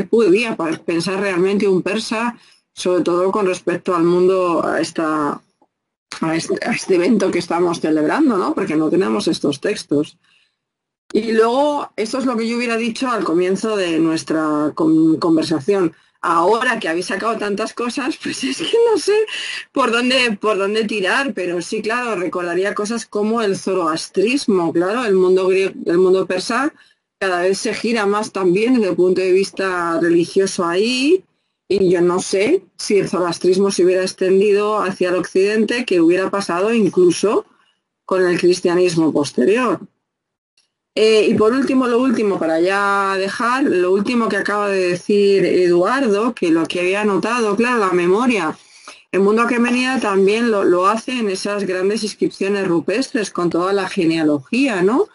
podía pensar realmente un persa, sobre todo con respecto al mundo, a este evento que estamos celebrando, ¿no? Porque no tenemos estos textos. Y luego, esto es lo que yo hubiera dicho al comienzo de nuestra conversación. ahora que habéis sacado tantas cosas, pues es que no sé por dónde tirar, pero sí, claro, recordaría cosas como el zoroastrismo, claro, el mundo griego, el mundo persa cada vez se gira más también desde el punto de vista religioso ahí, y yo no sé si el zoroastrismo se hubiera extendido hacia el occidente, qué hubiera pasado incluso con el cristianismo posterior. Y por último, lo último, para ya dejar, lo último que acaba de decir Eduardo, que lo que había notado, claro, la memoria. El mundo aquemenida también lo hace en esas grandes inscripciones rupestres con toda la genealogía, ¿no?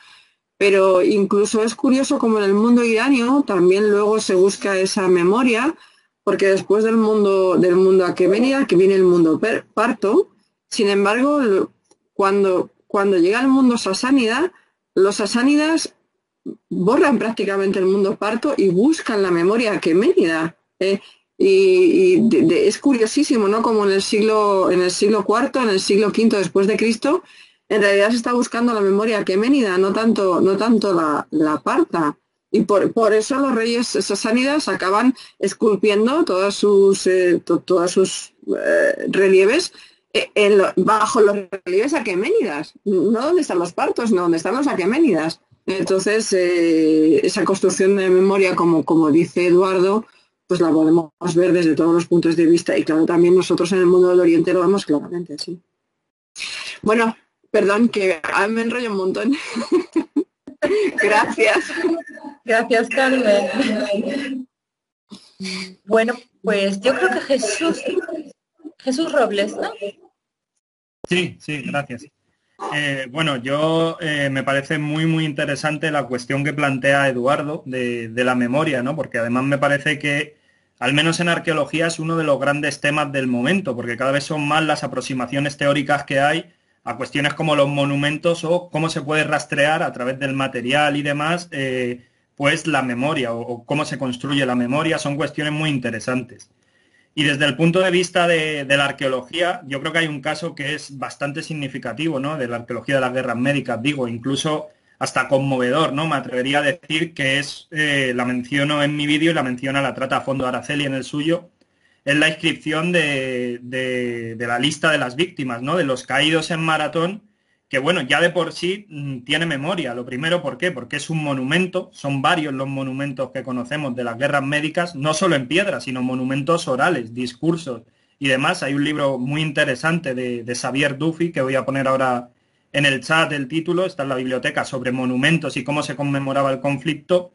Pero incluso es curioso como en el mundo iranio también luego se busca esa memoria, porque después del mundo aquemenida, que viene el mundo parto, sin embargo, cuando llega el mundo sasánida, los sasánidas borran prácticamente el mundo parto y buscan la memoria aqueménida. Es curiosísimo, ¿no? Como en el siglo IV, en el siglo V después de Cristo, en realidad se está buscando la memoria aqueménida, no tanto la parta. Y por eso los reyes sasánidas acaban esculpiendo todos sus relieves bajo los relieves aqueménidas, no donde están los partos, no donde están los aqueménidas. Entonces, esa construcción de memoria, como dice Eduardo, pues la podemos ver desde todos los puntos de vista, y claro, también nosotros en el mundo del Oriente lo vemos claramente, sí. Bueno, perdón, que me enrollo un montón. Gracias. Gracias, Carmen. Bueno, pues yo creo que Jesús Robles, ¿no? Sí, gracias. Bueno, yo me parece muy interesante la cuestión que plantea Eduardo de la memoria, ¿no? Porque además me parece que, al menos en arqueología, es uno de los grandes temas del momento, porque cada vez son más las aproximaciones teóricas que hay a cuestiones como los monumentos o cómo se puede rastrear a través del material y demás, pues la memoria o cómo se construye la memoria. Son cuestiones muy interesantes. Y desde el punto de vista de la arqueología, yo creo que hay un caso que es bastante significativo, ¿no? De la arqueología de las guerras médicas, digo, incluso hasta conmovedor, ¿no? Me atrevería a decir que es, la menciono en mi vídeo y la la trata a fondo Araceli en el suyo, es la inscripción de la lista de las víctimas, ¿no? De los caídos en Maratón, que bueno, ya de por sí tiene memoria. Lo primero, ¿por qué? Porque es un monumento, son varios los monumentos que conocemos de las guerras médicas, no solo en piedra, sino monumentos orales, discursos y demás. Hay un libro muy interesante de Xavier Duffy, que voy a poner ahora en el chat el título, está en la biblioteca, sobre monumentos y cómo se conmemoraba el conflicto.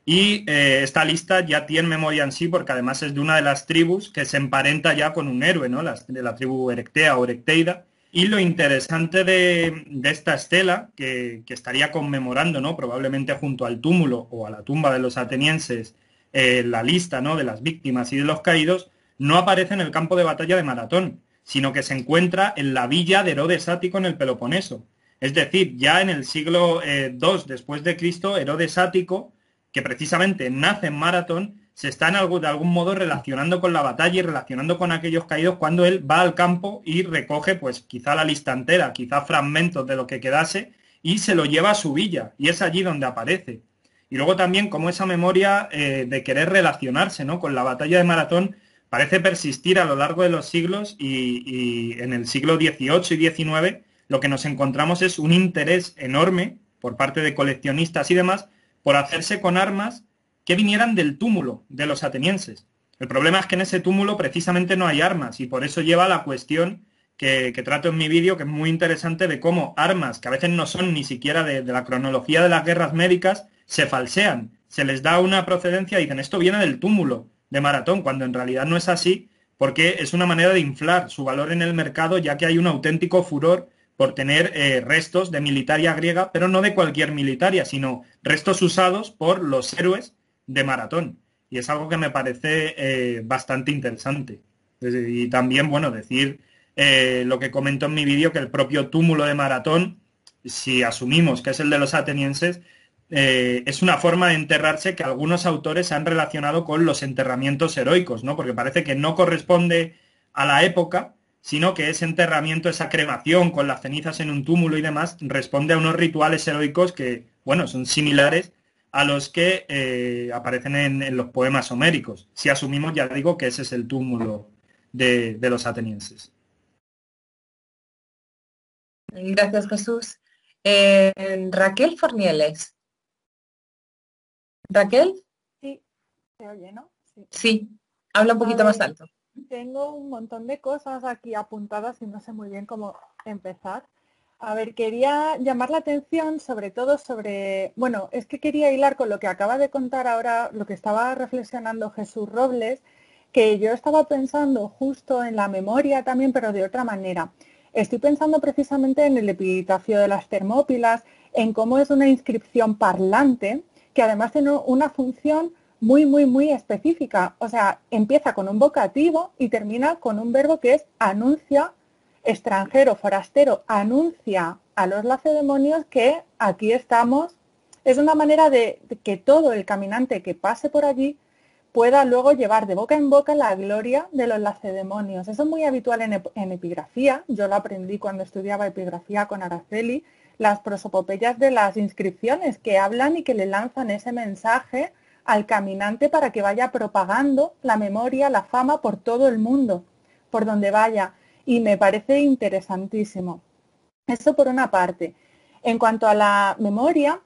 Y esta lista ya tiene memoria en sí, porque además es de una de las tribus que se emparenta ya con un héroe, ¿no? De la tribu Erectea o Erecteida. Y lo interesante de esta estela, que estaría conmemorando, ¿no? Probablemente junto al túmulo o a la tumba de los atenienses, la lista, ¿no? De las víctimas y de los caídos, no aparece en el campo de batalla de Maratón, sino que se encuentra en la villa de Herodes Ático en el Peloponeso. Es decir, ya en el siglo II después de Cristo, Herodes Ático, que precisamente nace en Maratón, se está de algún modo relacionando con la batalla y relacionando con aquellos caídos cuando él va al campo y recoge, pues quizá la lista entera, quizá fragmentos de lo que quedase, y se lo lleva a su villa, y es allí donde aparece. Y luego también como esa memoria de querer relacionarse, ¿no? Con la batalla de Maratón parece persistir a lo largo de los siglos, y en el siglo XVIII y XIX lo que nos encontramos es un interés enorme por parte de coleccionistas y demás por hacerse con armas que vinieran del túmulo de los atenienses. El problema es que en ese túmulo precisamente no hay armas, y por eso lleva a la cuestión que trato en mi vídeo, que es muy interesante, de cómo armas que a veces no son ni siquiera de la cronología de las guerras médicas se falsean, se les da una procedencia y dicen esto viene del túmulo de Maratón, cuando en realidad no es así, porque es una manera de inflar su valor en el mercado, ya que hay un auténtico furor por tener restos de militaria griega, pero no de cualquier militaria, sino restos usados por los héroes de Maratón. Y es algo que me parece bastante interesante. Y también, bueno, decir lo que comento en mi vídeo, que el propio túmulo de Maratón, si asumimos que es el de los atenienses, es una forma de enterrarse que algunos autores han relacionado con los enterramientos heroicos, ¿no? Porque parece que no corresponde a la época, sino que ese enterramiento, esa cremación con las cenizas en un túmulo y demás, responde a unos rituales heroicos que, bueno, son similares a los que aparecen en los poemas homéricos, si asumimos, ya digo, que ese es el túmulo de los atenienses. Gracias, Jesús. Raquel Fornieles. ¿Raquel? Sí, se oye, ¿no? Sí. Sí, habla un poquito más alto. Tengo un montón de cosas aquí apuntadas y no sé muy bien cómo empezar. A ver, quería llamar la atención sobre todo sobre... Bueno, es que quería hilar con lo que acaba de contar ahora, lo que estaba reflexionando Jesús Robles, que yo estaba pensando justo en la memoria también, pero de otra manera. Estoy pensando precisamente en el epitafio de las Termópilas, en cómo es una inscripción parlante, que además tiene una función muy específica. O sea, empieza con un vocativo y termina con un verbo que es anuncia, extranjero, forastero, anuncia a los lacedemonios que aquí estamos. Es una manera de que todo el caminante que pase por allí pueda luego llevar de boca en boca la gloria de los lacedemonios. Eso es muy habitual en epigrafía. Yo lo aprendí cuando estudiaba epigrafía con Araceli, las prosopopeyas de las inscripciones que hablan y que le lanzan ese mensaje al caminante para que vaya propagando la memoria, la fama por todo el mundo, por donde vaya. Y me parece interesantísimo. Eso por una parte. En cuanto a la memoria,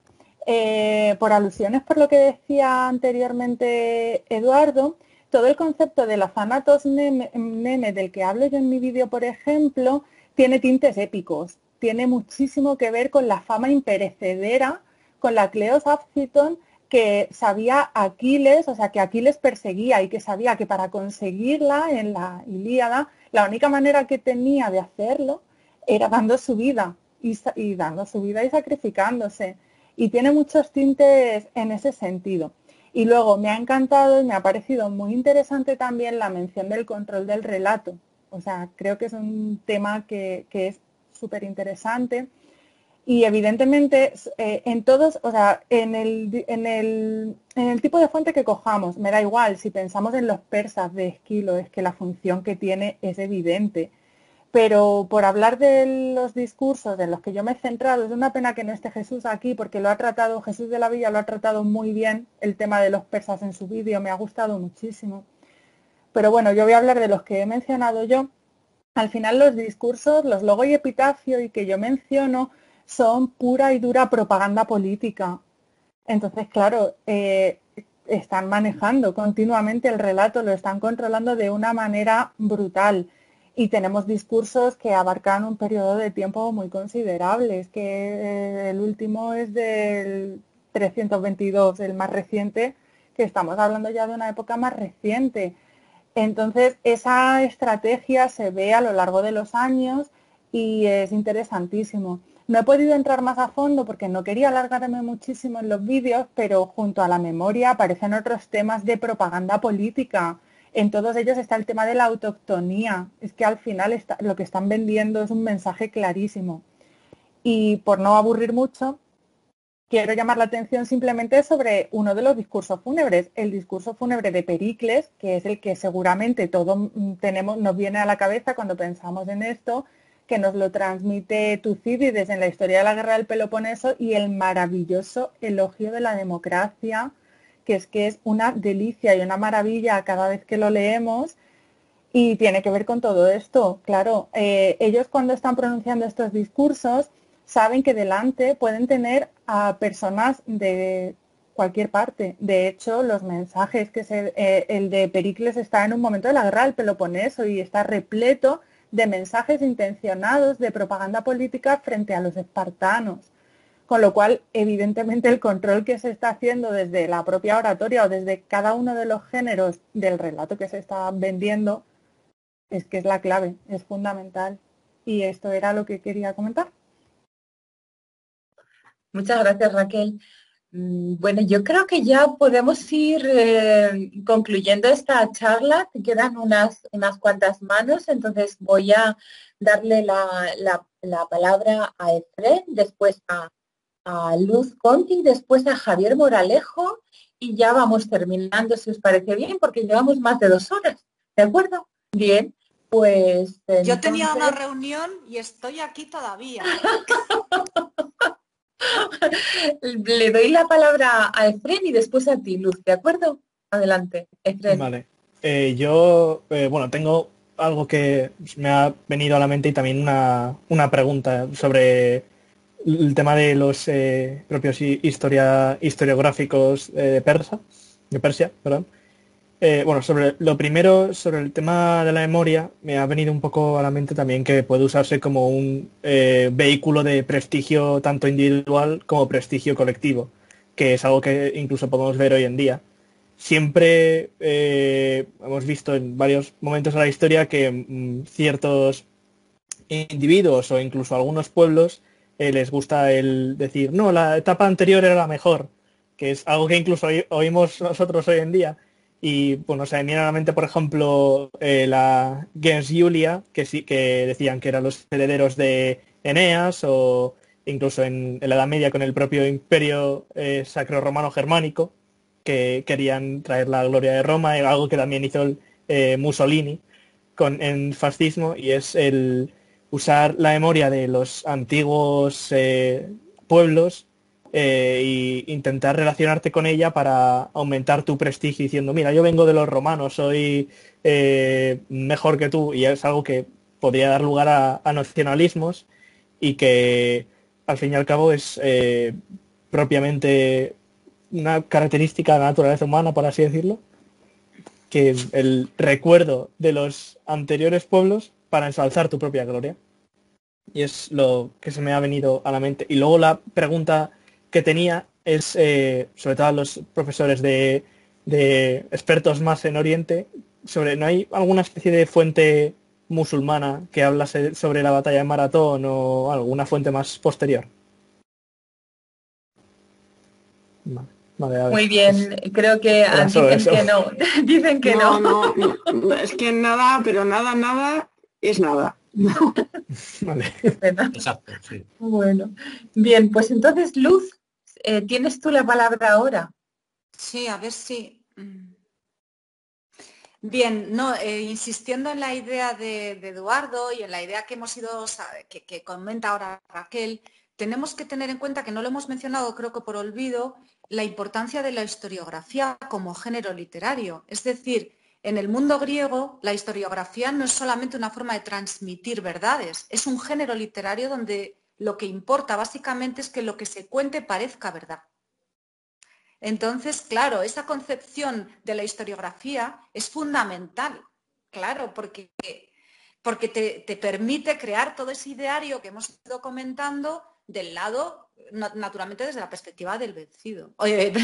por alusiones por lo que decía anteriormente Eduardo, todo el concepto de la Thanatos Mneme del que hablo yo en mi vídeo, por ejemplo, tiene tintes épicos. Tiene muchísimo que ver con la fama imperecedera, con la Cleos Apciton, que sabía Aquiles, o sea, que Aquiles perseguía y que sabía que para conseguirla en la Ilíada, la única manera que tenía de hacerlo era dando su vida y sacrificándose. Y tiene muchos tintes en ese sentido. Y luego me ha encantado y me ha parecido muy interesante también la mención del control del relato. O sea, creo que es un tema que es súper interesante. Y evidentemente en todos, o sea, en el tipo de fuente que cojamos, me da igual, si pensamos en los persas de Esquilo, es que la función que tiene es evidente. Pero por hablar de los discursos en los que yo me he centrado, es una pena que no esté Jesús aquí, porque lo ha tratado, Jesús de la Villa lo ha tratado muy bien, el tema de los persas en su vídeo, me ha gustado muchísimo. Pero bueno, yo voy a hablar de los que he mencionado yo. Al final los discursos, los logo y epitafio y que yo menciono, son pura y dura propaganda política. Entonces, claro, están manejando continuamente el relato, lo están controlando de una manera brutal. Y tenemos discursos que abarcan un periodo de tiempo muy considerable. Es que el último es del 322, el más reciente, que estamos hablando ya de una época más reciente. Entonces, esa estrategia se ve a lo largo de los años y es interesantísimo. No he podido entrar más a fondo porque no quería alargarme muchísimo en los vídeos, pero junto a la memoria aparecen otros temas de propaganda política. En todos ellos está el tema de la autoctonía. Es que al final lo que están vendiendo es un mensaje clarísimo. Y por no aburrir mucho, quiero llamar la atención simplemente sobre uno de los discursos fúnebres, el discurso fúnebre de Pericles, que es el que seguramente todos nos viene a la cabeza cuando pensamos en esto, que nos lo transmite Tucídides en la historia de la guerra del Peloponeso, y el maravilloso elogio de la democracia, que es una delicia y una maravilla cada vez que lo leemos, y tiene que ver con todo esto. Claro, ellos cuando están pronunciando estos discursos saben que delante pueden tener a personas de cualquier parte. De hecho, los mensajes, el de Pericles está en un momento de la guerra del Peloponeso y está repleto de mensajes intencionados de propaganda política frente a los espartanos. Con lo cual, evidentemente, el control que se está haciendo desde la propia oratoria o desde cada uno de los géneros del relato que se está vendiendo es que es la clave, es fundamental. Y esto era lo que quería comentar. Muchas gracias, Raquel. Bueno, yo creo que ya podemos ir concluyendo esta charla. Te quedan unas cuantas manos, entonces voy a darle la palabra a Efren, después a Luz Conti, después a Javier Moralejo y ya vamos terminando, si os parece bien, porque llevamos más de 2 horas. ¿De acuerdo? Bien, pues... Yo tenía una reunión y estoy aquí todavía. Le doy la palabra a Efren y después a ti, Luz, ¿de acuerdo? Adelante, Efren. Vale. Yo, bueno, tengo algo que me ha venido a la mente y también una pregunta sobre el tema de los propios historiográficos de Persia, perdón. Bueno, sobre lo primero, sobre el tema de la memoria, me ha venido un poco a la mente también que puede usarse como un vehículo de prestigio tanto individual como prestigio colectivo, que es algo que incluso podemos ver hoy en día. Siempre hemos visto en varios momentos de la historia que ciertos individuos o incluso algunos pueblos les gusta el decir, no, la etapa anterior era la mejor, que es algo que incluso oímos nosotros hoy en día. Y bueno, se me viene a la mente, por ejemplo, la gens Julia, que sí que decían que eran los herederos de Eneas, o incluso en la Edad Media con el propio imperio sacro romano germánico, que querían traer la gloria de Roma, algo que también hizo Mussolini en fascismo, y es el usar la memoria de los antiguos pueblos e intentar relacionarte con ella para aumentar tu prestigio diciendo, mira, yo vengo de los romanos, soy mejor que tú, y es algo que podría dar lugar a nacionalismos y que al fin y al cabo es propiamente una característica de la naturaleza humana, por así decirlo, que el recuerdo de los anteriores pueblos para ensalzar tu propia gloria. Y es lo que se me ha venido a la mente. Y luego la pregunta que tenía es, sobre todo a los profesores de expertos más en Oriente, sobre ¿no hay alguna especie de fuente musulmana que hablase sobre la batalla de Maratón o alguna fuente más posterior? Vale, a ver. Muy bien, creo que dicen que no. Dicen que no. No, es que nada, pero nada es nada. Vale. Exacto, sí. Bueno, bien, pues entonces, Luz, tienes tú la palabra ahora. Sí, a ver si... Bien, no, insistiendo en la idea de Eduardo y en la idea que hemos ido, que comenta ahora Raquel, tenemos que tener en cuenta que no lo hemos mencionado, creo que por olvido, la importancia de la historiografía como género literario. Es decir, en el mundo griego, la historiografía no es solamente una forma de transmitir verdades, es un género literario donde lo que importa básicamente es que lo que se cuente parezca verdad. Entonces, claro, esa concepción de la historiografía es fundamental, claro, porque te permite crear todo ese ideario que hemos ido comentando del lado, naturalmente desde la perspectiva del vencido,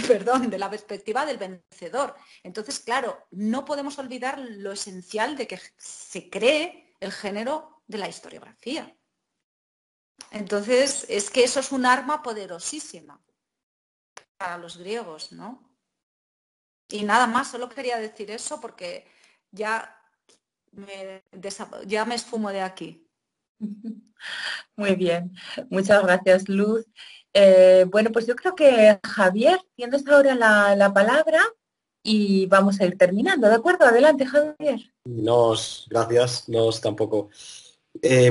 perdón, de la perspectiva del vencedor. Entonces, claro, no podemos olvidar lo esencial de que se cree el género de la historiografía. Entonces, es que eso es un arma poderosísima para los griegos, ¿no? Y nada más, solo quería decir eso porque ya me esfumo de aquí. Muy bien, muchas gracias, Luz. Bueno, pues yo creo que Javier, tienes ahora la palabra y vamos a ir terminando, ¿de acuerdo? Adelante, Javier. Gracias, tampoco.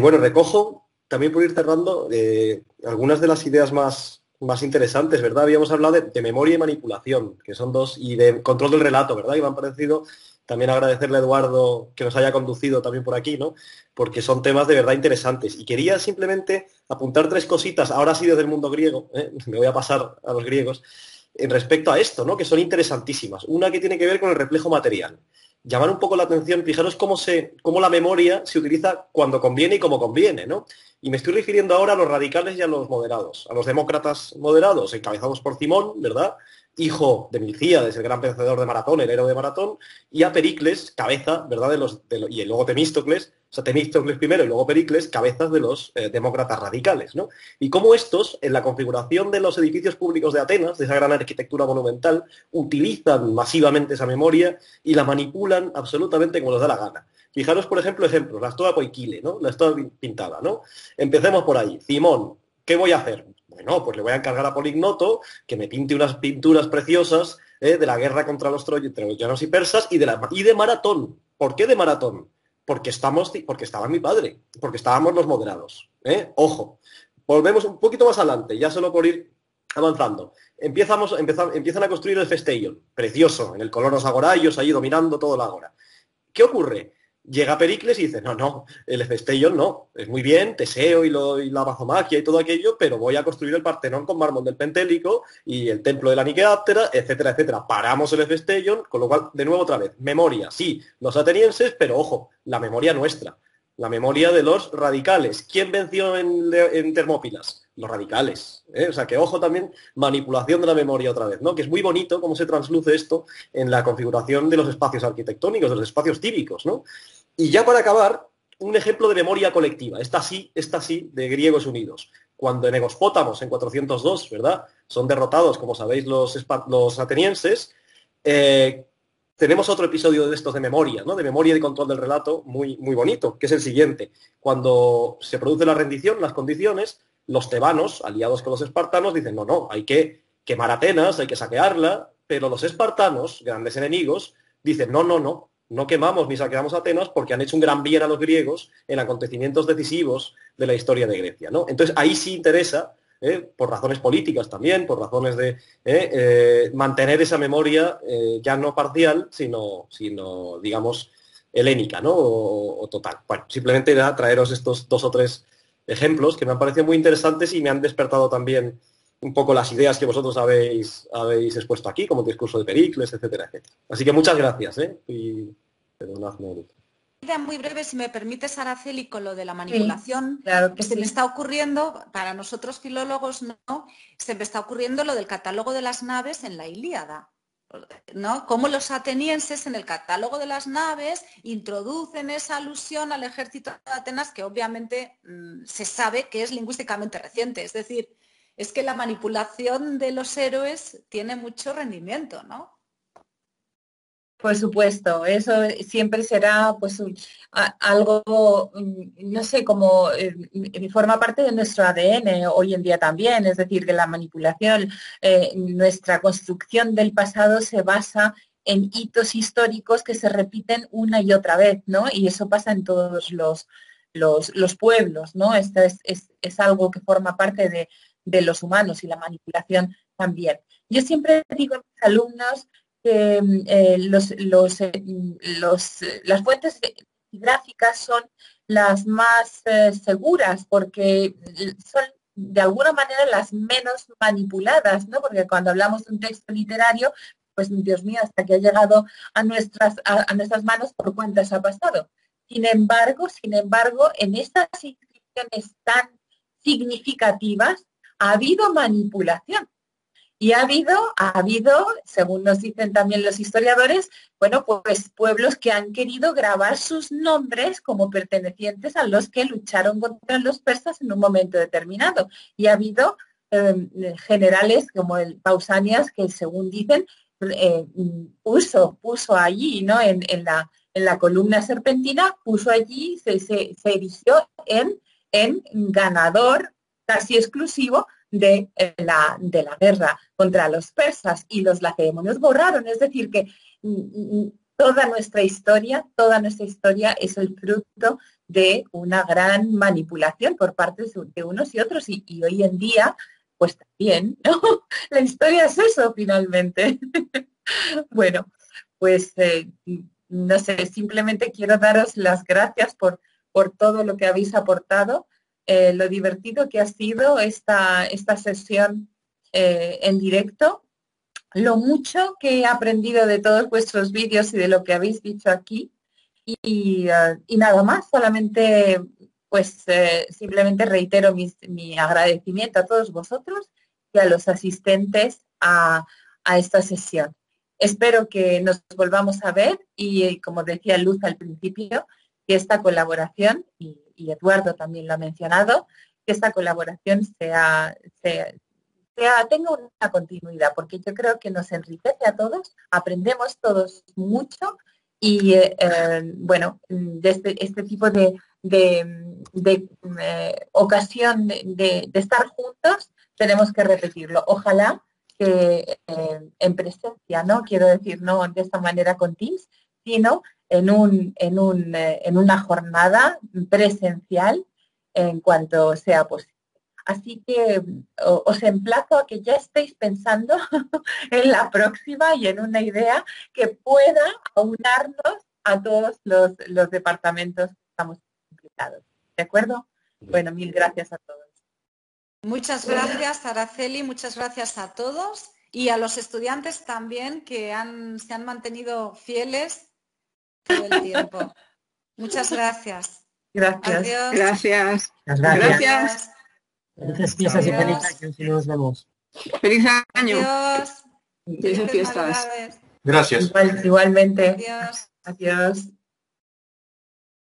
Bueno, recojo, también por ir cerrando, algunas de las ideas más interesantes, ¿verdad? Habíamos hablado de memoria y manipulación, que son dos, y de control del relato, ¿verdad? Y me han parecido también agradecerle a Eduardo que nos haya conducido también por aquí, ¿no? Porque son temas de verdad interesantes. Y quería simplemente apuntar tres cositas, ahora sí desde el mundo griego, me voy a pasar a los griegos, en respecto a esto, ¿no? Que son interesantísimas. Una que tiene que ver con el reflejo material. Llamar un poco la atención, fijaros cómo la memoria se utiliza cuando conviene y como conviene, ¿no? Y me estoy refiriendo ahora a los radicales y a los moderados, a los demócratas moderados, encabezados por Cimón, ¿verdad? Hijo de Milcíades, el gran vencedor de Maratón, el héroe de Maratón, y a Pericles, cabeza, ¿verdad? Y luego Temístocles, o sea, Temístocles primero y luego Pericles, cabezas de los demócratas radicales, ¿no? Y cómo estos, en la configuración de los edificios públicos de Atenas, de esa gran arquitectura monumental, utilizan masivamente esa memoria y la manipulan absolutamente como les da la gana. Fijaros, por ejemplo, ejemplos, la estoa Poikile, ¿no? La estoa pintada, ¿no? Empecemos por ahí. Cimón, ¿qué voy a hacer? Bueno, pues le voy a encargar a Polignoto que me pinte unas pinturas preciosas de la guerra contra los troyanos y persas y de Maratón. ¿Por qué de Maratón? Porque estaba mi padre, porque estábamos los moderados. Ojo, volvemos un poquito más adelante, ya solo por ir avanzando. Empiezan a construir el Festellon, precioso, en el Colonos Agoraios, allí dominando todo la Agora. ¿Qué ocurre? Llega Pericles y dice, no, el Festellon no, es muy bien, Teseo y la Bazomaquia y todo aquello, pero voy a construir el Partenón con mármol del Pentélico y el templo de la Nikeáptera, etcétera, etcétera. Paramos el Festellon, con lo cual, de nuevo otra vez, memoria, sí, los atenienses, pero ojo, la memoria nuestra, la memoria de los radicales. ¿Quién venció en Termópilas? Los radicales, ¿eh? O sea, que ojo también, manipulación de la memoria otra vez, ¿no? Que es muy bonito cómo se transluce esto en la configuración de los espacios arquitectónicos, de los espacios cívicos, ¿no? Y ya para acabar, un ejemplo de memoria colectiva, esta sí, de griegos unidos. Cuando en Egospótamos, en 402, ¿verdad?, son derrotados, como sabéis, los atenienses, tenemos otro episodio de estos de memoria, ¿no? De memoria y control del relato muy, muy bonito, que es el siguiente. Cuando se produce la rendición, las condiciones, los tebanos, aliados con los espartanos, dicen, no, hay que quemar Atenas, hay que saquearla, pero los espartanos, grandes enemigos, dicen, no quemamos ni saqueamos Atenas porque han hecho un gran bien a los griegos en acontecimientos decisivos de la historia de Grecia, ¿no? Entonces ahí sí interesa, por razones políticas también, por razones de mantener esa memoria ya no parcial, sino digamos, helénica, ¿no? O total. Bueno, simplemente era traeros estos 2 o 3 ejemplos que me han parecido muy interesantes y me han despertado también un poco las ideas que vosotros habéis expuesto aquí, como el discurso de Pericles, etcétera, etcétera. Así que muchas gracias, y perdonadme. Muy breve, si me permites, Araceli, con lo de la manipulación, sí, claro que se me está ocurriendo, para nosotros filólogos, ¿no? Se me está ocurriendo lo del catálogo de las naves en la Ilíada, ¿no? Cómo los atenienses en el catálogo de las naves introducen esa alusión al ejército de Atenas, que obviamente se sabe que es lingüísticamente reciente. Es decir, es que la manipulación de los héroes tiene mucho rendimiento, ¿no? Por supuesto, eso siempre será pues algo, no sé, como forma parte de nuestro ADN hoy en día también, es decir, que la manipulación, nuestra construcción del pasado se basa en hitos históricos que se repiten una y otra vez, ¿no? Y eso pasa en todos los pueblos, ¿no? Esto es algo que forma parte de los humanos y la manipulación también. Yo siempre digo a mis alumnos que las fuentes gráficas son las más seguras porque son de alguna manera las menos manipuladas, ¿no? Porque cuando hablamos de un texto literario, pues Dios mío, hasta que ha llegado a nuestras manos, ¿por cuántas ha pasado? Sin embargo, en estas inscripciones tan significativas ha habido manipulación. Y ha habido, según nos dicen también los historiadores, bueno, pues pueblos que han querido grabar sus nombres como pertenecientes a los que lucharon contra los persas en un momento determinado. Y ha habido generales como el Pausanias que, según dicen, puso allí, ¿no? En la columna serpentina, puso allí, se erigió en ganador casi exclusivo de la guerra contra los persas, y los lacedemonios borraron. Es decir, que toda nuestra historia es el fruto de una gran manipulación por parte de unos y otros, y hoy en día, pues también, ¿no? La historia es eso, finalmente. Bueno, pues no sé, simplemente quiero daros las gracias por todo lo que habéis aportado. Lo divertido que ha sido esta sesión en directo, lo mucho que he aprendido de todos vuestros vídeos y de lo que habéis dicho aquí, y nada más, solamente pues simplemente reitero mi agradecimiento a todos vosotros y a los asistentes a esta sesión. Espero que nos volvamos a ver y, como decía Luz al principio, que esta colaboración, y Eduardo también lo ha mencionado, que esta colaboración tenga una continuidad, porque yo creo que nos enriquece a todos, aprendemos todos mucho, y bueno, de este tipo de ocasión de estar juntos, tenemos que repetirlo. Ojalá que en presencia, ¿no? Quiero decir, no de esta manera con Teams, sino en una jornada presencial en cuanto sea posible. Así que os emplazo a que ya estéis pensando en la próxima y en una idea que pueda aunarnos a todos los departamentos que estamos implicados. ¿De acuerdo? Bueno, mil gracias a todos. Muchas gracias, Araceli, muchas gracias a todos y a los estudiantes también que se han mantenido fieles todo el tiempo. Muchas gracias. Gracias. Adiós. Gracias. Gracias. Felices fiestas y feliz año si nos vemos. Feliz año. Adiós. Felices fiestas. Navidades. Gracias. Igualmente. Adiós. Adiós.